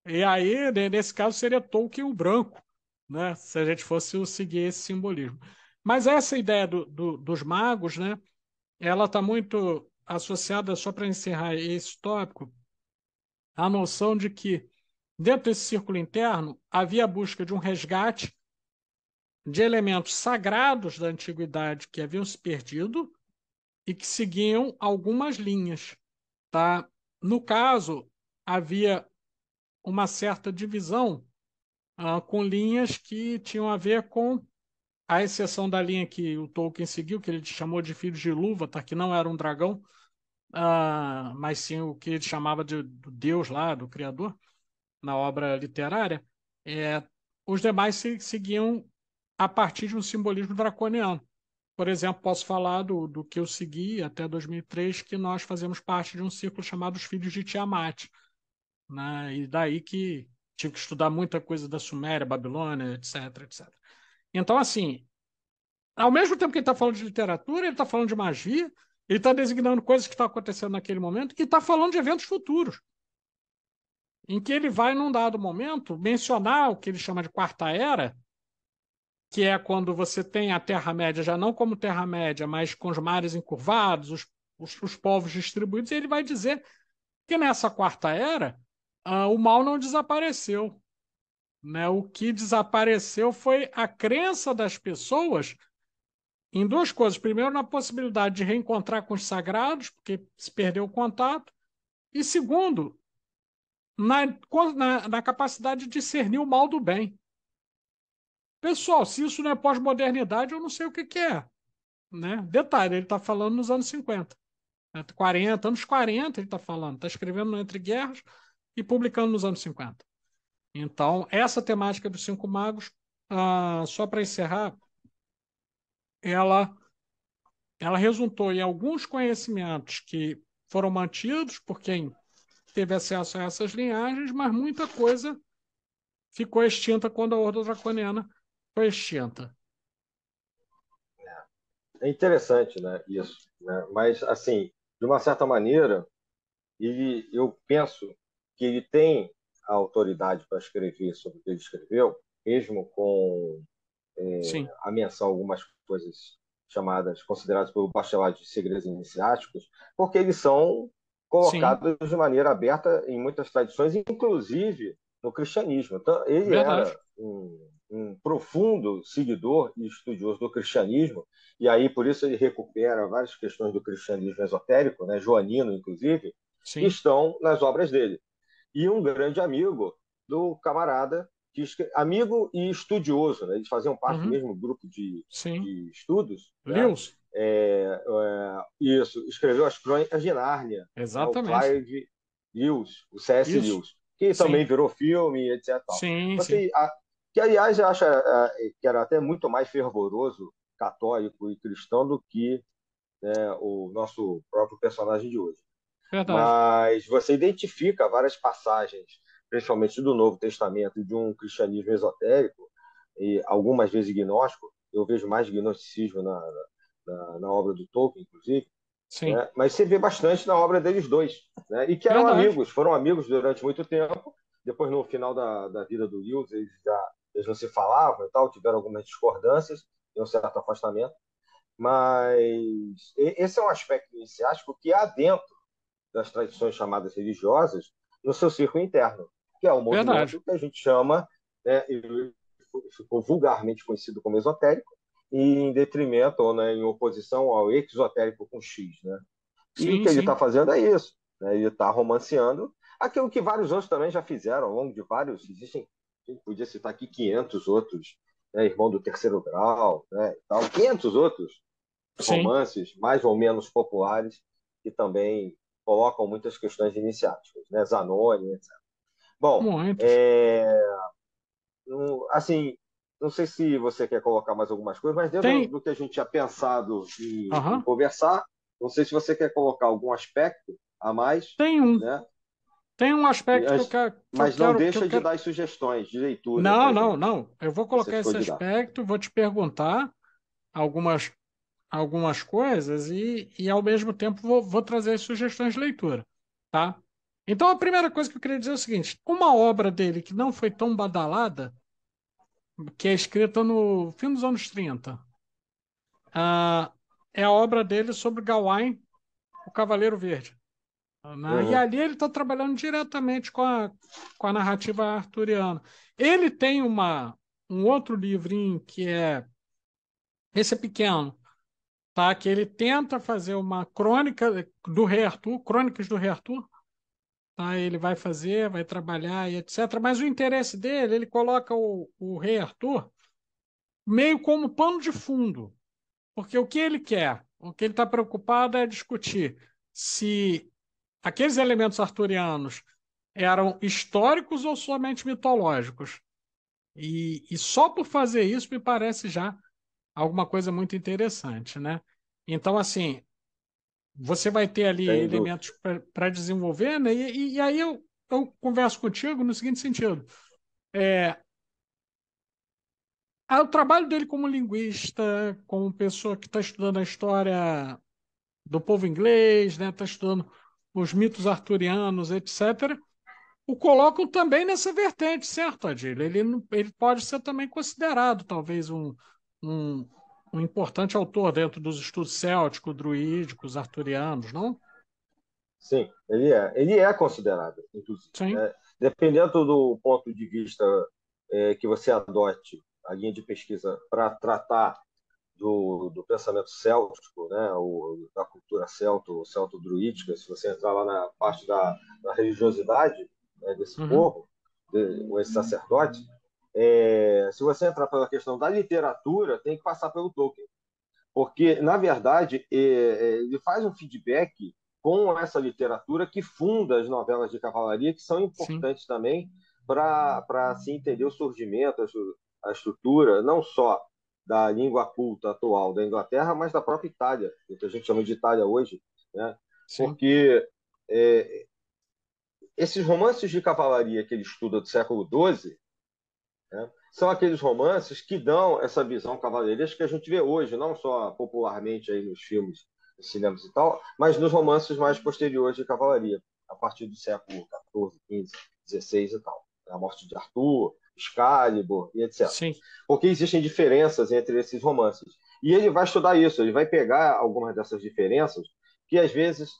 E aí, nesse caso, seria Tolkien o branco, né? Se a gente fosse seguir esse simbolismo. Mas essa ideia dos magos, né? Ela está muito associada, só para encerrar esse tópico, à noção de que, dentro desse círculo interno, havia a busca de um resgate de elementos sagrados da antiguidade que haviam se perdido e que seguiam algumas linhas, tá? No caso, havia uma certa divisão com linhas que tinham a ver com, a exceção da linha que o Tolkien seguiu, que ele chamou de Filhos de Ilúvatar, que não era um dragão, mas sim o que ele chamava do Deus lá, do Criador, na obra literária. Os demais seguiam a partir de um simbolismo draconiano. Por exemplo, posso falar do que eu segui até 2003, que nós fazemos parte de um círculo chamado Os Filhos de Tiamat, né? E daí que tive que estudar muita coisa da Suméria, Babilônia, etc, etc. Então, assim, ao mesmo tempo que ele está falando de literatura, ele está falando de magia, ele está designando coisas que estão acontecendo naquele momento e está falando de eventos futuros, em que ele vai, num dado momento, mencionar o que ele chama de Quarta Era, que é quando você tem a Terra-média já não como Terra-média, mas com os mares encurvados, os povos distribuídos, e ele vai dizer que nessa Quarta Era o mal não desapareceu, né? O que desapareceu foi a crença das pessoas em duas coisas. Primeiro, na possibilidade de reencontrar com os sagrados, porque se perdeu o contato. E segundo, na capacidade de discernir o mal do bem. Pessoal, se isso não é pós-modernidade, eu não sei o que que é. Né? Detalhe, ele está falando nos anos 50. 40, anos 40 ele está falando. Está escrevendo Entre Guerras e publicando nos anos 50. Então, essa temática dos cinco magos, só para encerrar, ela, ela resultou em alguns conhecimentos que foram mantidos por quem teve acesso a essas linhagens, mas muita coisa ficou extinta quando a Horda Draconiana foi extinta. É interessante, né, isso, né? Mas, assim, de uma certa maneira, eu penso que ele tem a autoridade para escrever sobre o que ele escreveu, mesmo com Sim, a menção a algumas coisas chamadas, consideradas pelo Bachelard de segredos iniciáticos, porque eles são sim, colocados de maneira aberta em muitas tradições, inclusive no cristianismo. Então, ele verdade. era um profundo seguidor e estudioso do cristianismo, e aí por isso ele recupera várias questões do cristianismo esotérico, né, joanino inclusive, que Sim, estão nas obras dele. E um grande amigo do camarada amigo e estudioso, né? Eles faziam parte do Uhum. mesmo grupo de, Sim. de estudos, né? Lewis. Isso, escreveu as Crônicas de Nárnia, né? O Exatamente. Clive Lewis, o C.S. Isso. Lewis, que também Sim. virou filme, etc. Tal. Sim, sim. Que, aliás, eu acho que era até muito mais fervoroso, católico e cristão do que, né, o nosso próprio personagem de hoje. Verdade. Mas você identifica várias passagens, principalmente do Novo Testamento, de um cristianismo esotérico, e algumas vezes gnóstico. Eu vejo mais gnosticismo na obra do Tolkien, inclusive, Sim. né? Mas você vê bastante na obra deles dois, né? E que eram Verdade. amigos, foram amigos durante muito tempo. Depois, no final da vida do Lewis, eles não se falavam e tal, tiveram algumas discordâncias, e um certo afastamento. Mas esse é um aspecto iniciático que há dentro das tradições chamadas religiosas no seu círculo interno, que é o Verdade. movimento que a gente chama, né, ficou vulgarmente conhecido como esotérico, e em detrimento ou, né, em oposição ao exotérico com X. Né? E o Sim, que ele está sim. fazendo é isso. Né? Ele está romanceando aquilo que vários outros também já fizeram, ao longo de vários. Existem, a gente podia citar aqui 500 outros, né, Irmão do Terceiro Grau, né, e tal, 500 outros Sim. romances mais ou menos populares que também colocam muitas questões iniciáticas, né? Zanoni, etc. Bom, Muitos. assim, não sei se você quer colocar mais algumas coisas, mas dentro Tem. do que a gente tinha pensado em Aham. conversar, não sei se você quer colocar algum aspecto a mais, Tem um. né? Tem um E aspecto que eu quero, mas não que eu deixa de quero. dar as sugestões de leitura Não, para não, gente. não. Eu vou Você colocar ficou esse de dar. aspecto, vou te perguntar algumas, algumas coisas e ao mesmo tempo, vou trazer as sugestões de leitura, tá? Então, a primeira coisa que eu queria dizer é o seguinte: uma obra dele que não foi tão badalada, que é escrita no fim dos anos 30, ah, é a obra dele sobre Gawain, o Cavaleiro Verde. Né? E Uhum. ali ele está trabalhando diretamente com a narrativa arturiana. Ele tem um outro livrinho que esse é pequeno, tá? Que ele tenta fazer uma crônica do Rei Arthur, Crônicas do Rei Arthur, tá? Ele vai fazer, vai trabalhar e etc. Mas o interesse dele, ele coloca o Rei Arthur meio como pano de fundo, porque o que ele quer, o que ele está preocupado é discutir se aqueles elementos arturianos eram históricos ou somente mitológicos. E só por fazer isso me parece já alguma coisa muito interessante, né? Então, assim, você vai ter ali Sem dúvida. elementos para desenvolver, né? E aí eu converso contigo no seguinte sentido. É, o trabalho dele como linguista, como pessoa que está estudando a história do povo inglês, né? Está estudando os mitos arturianos, etc., o colocam também nessa vertente, certo, Adílio? Ele pode ser também considerado, talvez, um, um importante autor dentro dos estudos célticos, druídicos, arturianos, não? Sim, ele é considerado, inclusive. Sim. Né? Dependendo do ponto de vista que você adote a linha de pesquisa para tratar do pensamento céltico, né, da cultura celto-druídica, se você entrar lá na parte da religiosidade, né, desse Uhum. povo, esse sacerdote, se você entrar pela questão da literatura, tem que passar pelo Tolkien. Porque, na verdade, ele faz um feedback com essa literatura que funda as novelas de cavalaria, que são Sim. importantes também para se entender o surgimento, a estrutura, não só da língua culta atual da Inglaterra, mas da própria Itália, que a gente chama de Itália hoje. Né? Sim. Porque esses romances de cavalaria que ele estuda do século XII, né, são aqueles romances que dão essa visão cavaleiresca que a gente vê hoje, não só popularmente aí nos filmes, nos cinemas e tal, mas nos romances mais posteriores de cavalaria, a partir do século XIV, XV, XVI e tal. A morte de Arthur, Excalibur e etc. Sim. Porque existem diferenças entre esses romances. E ele vai estudar isso, ele vai pegar algumas dessas diferenças, que às vezes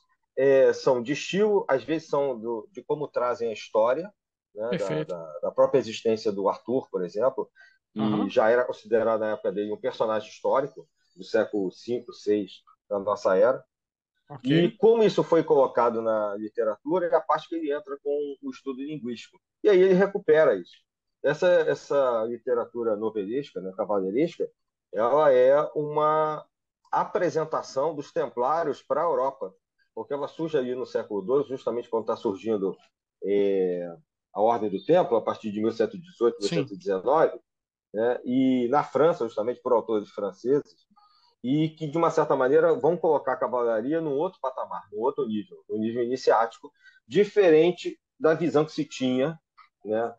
são de estilo, às vezes são de como trazem a história, né, Perfeito. da própria existência do Arthur, por exemplo, que Aham. já era considerado na época dele um personagem histórico do século V, VI da nossa era. Ok. E como isso foi colocado na literatura, é a parte que ele entra com o estudo linguístico. E aí ele recupera isso. Essa literatura novelística, né, cavaleirística, ela é uma apresentação dos templários para a Europa, porque ela surge ali no século XII, justamente quando está surgindo a Ordem do Templo, a partir de 1118, Sim. 1119, né, e na França, justamente por autores franceses, e que, de uma certa maneira, vão colocar a cavalaria num outro patamar, num outro nível, no nível iniciático, diferente da visão que se tinha, né,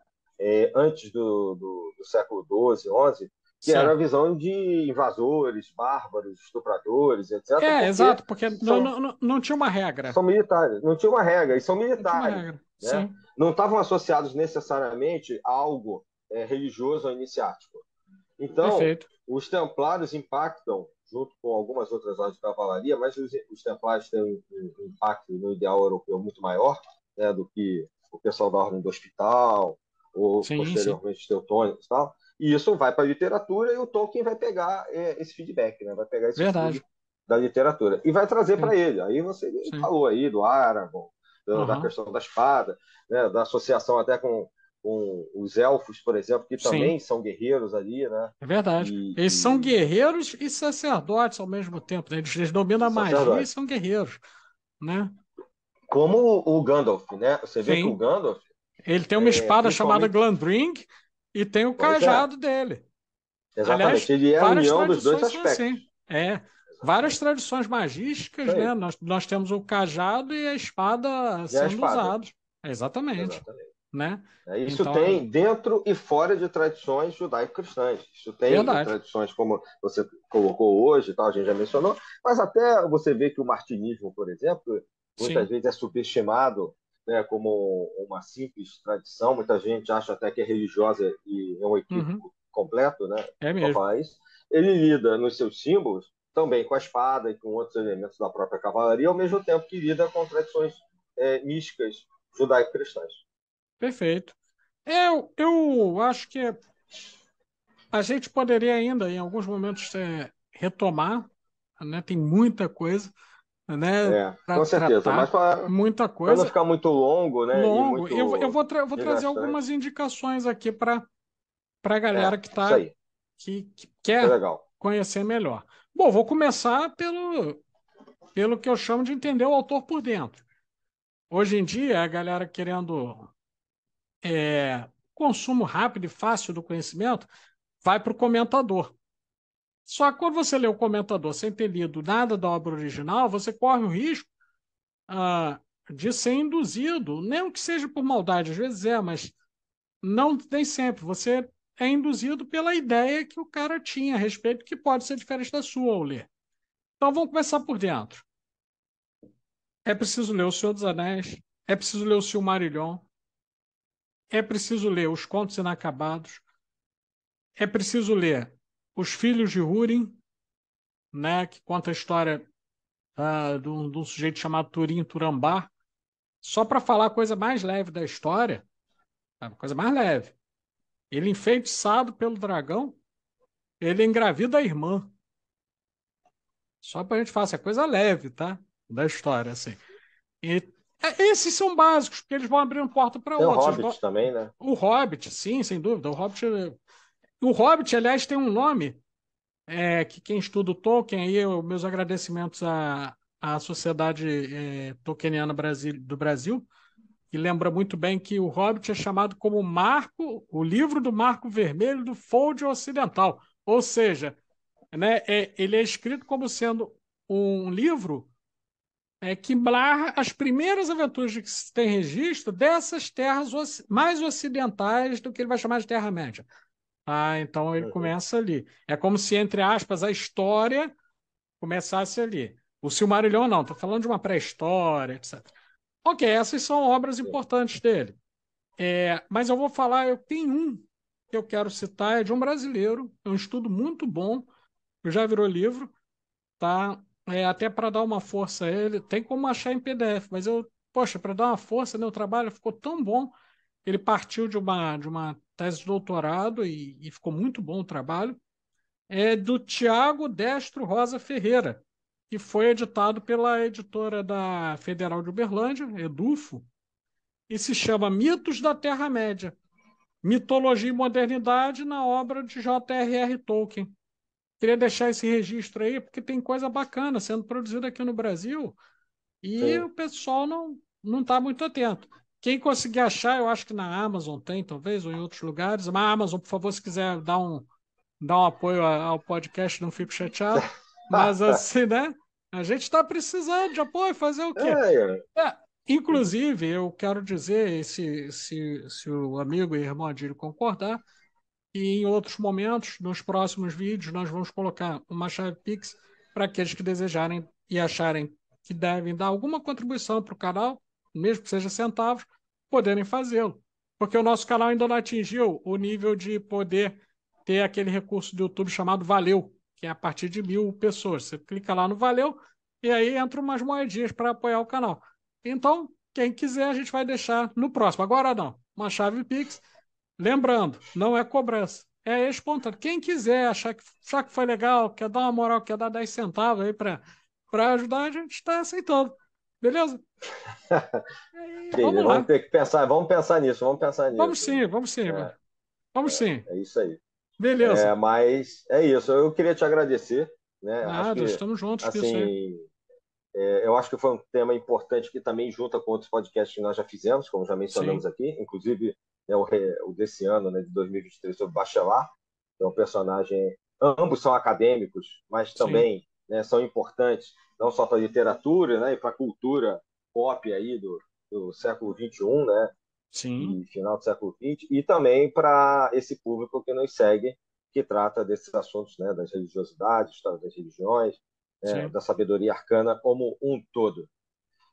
antes do século XII, XI, que era a Certo. visão de invasores, bárbaros, estupradores, etc., porque Exato, porque são, não tinha uma regra. são militares. Não tinha uma regra, e são Não tinha uma militares. regra. Né? Sim, Não estavam associados necessariamente a algo religioso ou iniciático. Então, perfeito. os templários impactam, junto com algumas outras ordens de cavalaria, mas os templários têm um impacto no ideal europeu muito maior, né, do que o pessoal da ordem do hospital, ou Sim, sim. posteriormente os teutônicos e tal. E isso vai para a literatura e o Tolkien vai pegar esse feedback, né, vai pegar esse Verdade. estudo da literatura e vai trazer para Sim, ele. Aí você sim. falou aí do Aragorn, da Aham. questão da espada, né, da associação até com os elfos, por exemplo, que Sim, também são guerreiros ali, né? é verdade. Eles são E guerreiros e sacerdotes ao mesmo tempo, né? Eles dominam a magia e sacerdotes. são guerreiros, né? Como o Gandalf, né? Você vê que o Sim. Gandalf, Ele tem uma espada chamada principalmente, Glandring e tem o pois é, cajado dele. exatamente, Aliás, ele é a várias união dos dois tradições são aspectos. assim. É, várias Exatamente. tradições Isso magísticas, né? aí. Nós temos o cajado e a espada E a sendo espada. usados. Exatamente, Exatamente. né? Isso Então, tem dentro e fora de tradições judaico-cristãs. Isso tem em verdade. tradições como você colocou hoje, tal, a gente já mencionou, mas até você vê que o martinismo, por exemplo, muitas Sim. vezes é subestimado, né, como uma simples tradição. Muita gente acha até que é religiosa e é um Uhum. equívoco completo, né, É ao mesmo. falar isso. Ele lida nos seus símbolos também com a espada e com outros elementos da própria cavalaria, ao mesmo tempo que lida com tradições místicas judaico-cristãs. Perfeito. Eu acho que a gente poderia ainda, em alguns momentos, retomar, né? Tem muita coisa, né, para Com certeza, mas tratar, para muita não coisa. ficar muito longo, né, e Longo. Eu muito eu vou trazer desgastante, algumas indicações aqui para a galera isso aí, que isso é quer legal. conhecer melhor. Bom, vou começar pelo que eu chamo de entender o autor por dentro. Hoje em dia, a galera querendo consumo rápido e fácil do conhecimento, vai para o comentador. Só que quando você lê o comentador sem ter lido nada da obra original, você corre o risco ah, de ser induzido, nem que seja por maldade, às vezes mas não nem sempre. Você é induzido pela ideia que o cara tinha a respeito, que pode ser diferente da sua ao ler. Então vamos começar por dentro. É preciso ler O Senhor dos Anéis, é preciso ler O Silmarillion, é preciso ler Os Contos Inacabados, é preciso ler Os Filhos de Húrin, né, que conta a história de um sujeito chamado Turim Turambar, só para falar a coisa mais leve da história, a coisa mais leve. Ele, enfeitiçado pelo dragão, ele engravida a irmã. Só para a gente falar, assim, é coisa leve, tá? Da história, assim. E, esses são básicos, porque eles vão abrindo porta para Tem o outros. Hobbit também, né? O Hobbit, sim, sem dúvida. O Hobbit, aliás, tem um nome que quem estuda o Tolkien, aí, meus agradecimentos à Sociedade Tolkieniana do Brasil, que lembra muito bem que o Hobbit é chamado como Marco, o livro do Marco Vermelho do Fold Ocidental. Ou seja, né, ele é escrito como sendo um livro que narra as primeiras aventuras de que se tem registro dessas terras mais ocidentais do que ele vai chamar de Terra-média. Então ele Uhum. começa ali. É como se, entre aspas, a história começasse ali. O Silmarillion não, estou falando de uma pré-história, etc. Ok, essas são obras Sim. importantes dele. Mas eu vou falar, eu tenho um que eu quero citar, é de um brasileiro, é um estudo muito bom, já virou livro, tá? Até para dar uma força a ele, tem como achar em PDF, mas poxa, para dar uma força, né, o trabalho ficou tão bom, ele partiu de uma tese de doutorado e ficou muito bom o trabalho, é do Tiago Destro Rosa Ferreira, que foi editado pela editora da Federal de Uberlândia, Edufo, e se chama Mitos da Terra-média. Mitologia e Modernidade na obra de J.R.R. Tolkien. Queria deixar esse registro aí, porque tem coisa bacana sendo produzida aqui no Brasil e Sim. o pessoal não está muito atento. Quem conseguir achar, eu acho que na Amazon tem, talvez, ou em outros lugares. Mas a Amazon, por favor, se quiser dar um apoio ao podcast, não fico chateado. Mas assim, né? A gente está precisando de apoio, fazer o quê? É, É, inclusive, eu quero dizer, se o amigo e irmão Adílio concordar, e em outros momentos, nos próximos vídeos, nós vamos colocar uma chave Pix para aqueles que desejarem e acharem que devem dar alguma contribuição para o canal, mesmo que seja centavos, poderem fazê-lo. Porque o nosso canal ainda não atingiu o nível de poder ter aquele recurso do YouTube chamado Valeu, que é a partir de 1.000 pessoas. Você clica lá no Valeu e aí entra umas moedinhas para apoiar o canal. Então, quem quiser, a gente vai deixar no próximo. Agora não, uma chave Pix. Lembrando, não é cobrança, é espontâneo. Quem quiser achar que foi legal, quer dar uma moral, quer dar 10 centavos aí para ajudar, a gente está aceitando. Beleza? E aí, entendi. vamos lá. Vamos pensar nisso, vamos pensar Vamos nisso. sim, vamos sim. É, Vamos sim. é isso aí. Beleza. Mas é isso, eu queria te agradecer, né? Acho Nada, que, estamos juntos nisso aí. assim, eu acho que foi um tema importante que também junta com outros podcasts que nós já fizemos, como já mencionamos Sim, aqui, inclusive o desse ano, né, de 2023, sobre Bachelard, que é um personagem. Ambos são acadêmicos, mas sim, também, né, são importantes, não só para a literatura, né, e para a cultura pop aí do século XXI, né, sim, e final do século XX, e também para esse público que nos segue, que trata desses assuntos, né, das religiosidades, história das religiões, né, sim. da sabedoria arcana como um todo.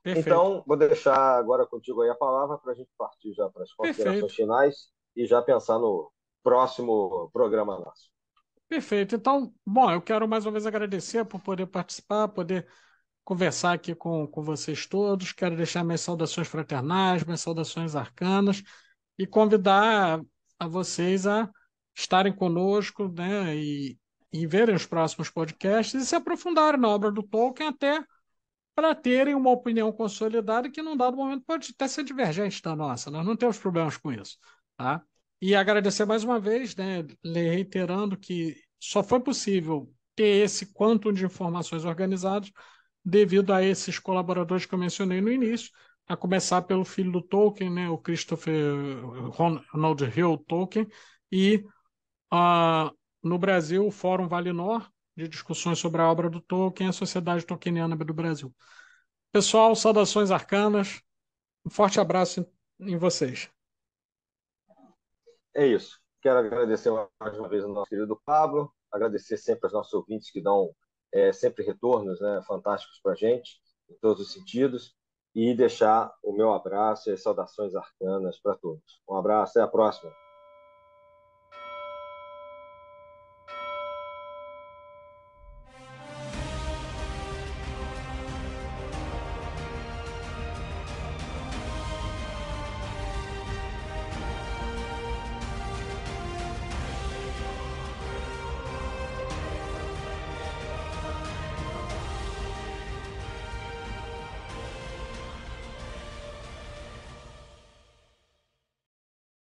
Perfeito. Então, vou deixar agora contigo aí a palavra para a gente partir já para as considerações Perfeito. finais e já pensar no próximo programa nosso. Perfeito. Então, bom, eu quero mais uma vez agradecer por poder participar, poder conversar aqui com vocês todos. Quero deixar minhas saudações fraternais, minhas saudações arcanas e convidar a vocês a estarem conosco, né, e verem os próximos podcasts e se aprofundarem na obra do Tolkien até para terem uma opinião consolidada que, num dado momento, pode até ser divergente da nossa. Nós não temos problemas com isso, tá? E agradecer mais uma vez, né, reiterando que só foi possível ter esse quantum de informações organizadas devido a esses colaboradores que eu mencionei no início, a começar pelo filho do Tolkien, né, o Christopher Ronald Hill Tolkien, e no Brasil o Fórum Valinor, de discussões sobre a obra do Tolkien e a Sociedade Tolkieniana do Brasil. Pessoal, saudações arcanas, um forte abraço em vocês. É isso. Quero agradecer mais uma vez ao nosso querido Pablo, agradecer sempre aos nossos ouvintes que dão sempre retornos, né, fantásticos para a gente, em todos os sentidos, e deixar o meu abraço e as saudações arcanas para todos. Um abraço, até a próxima.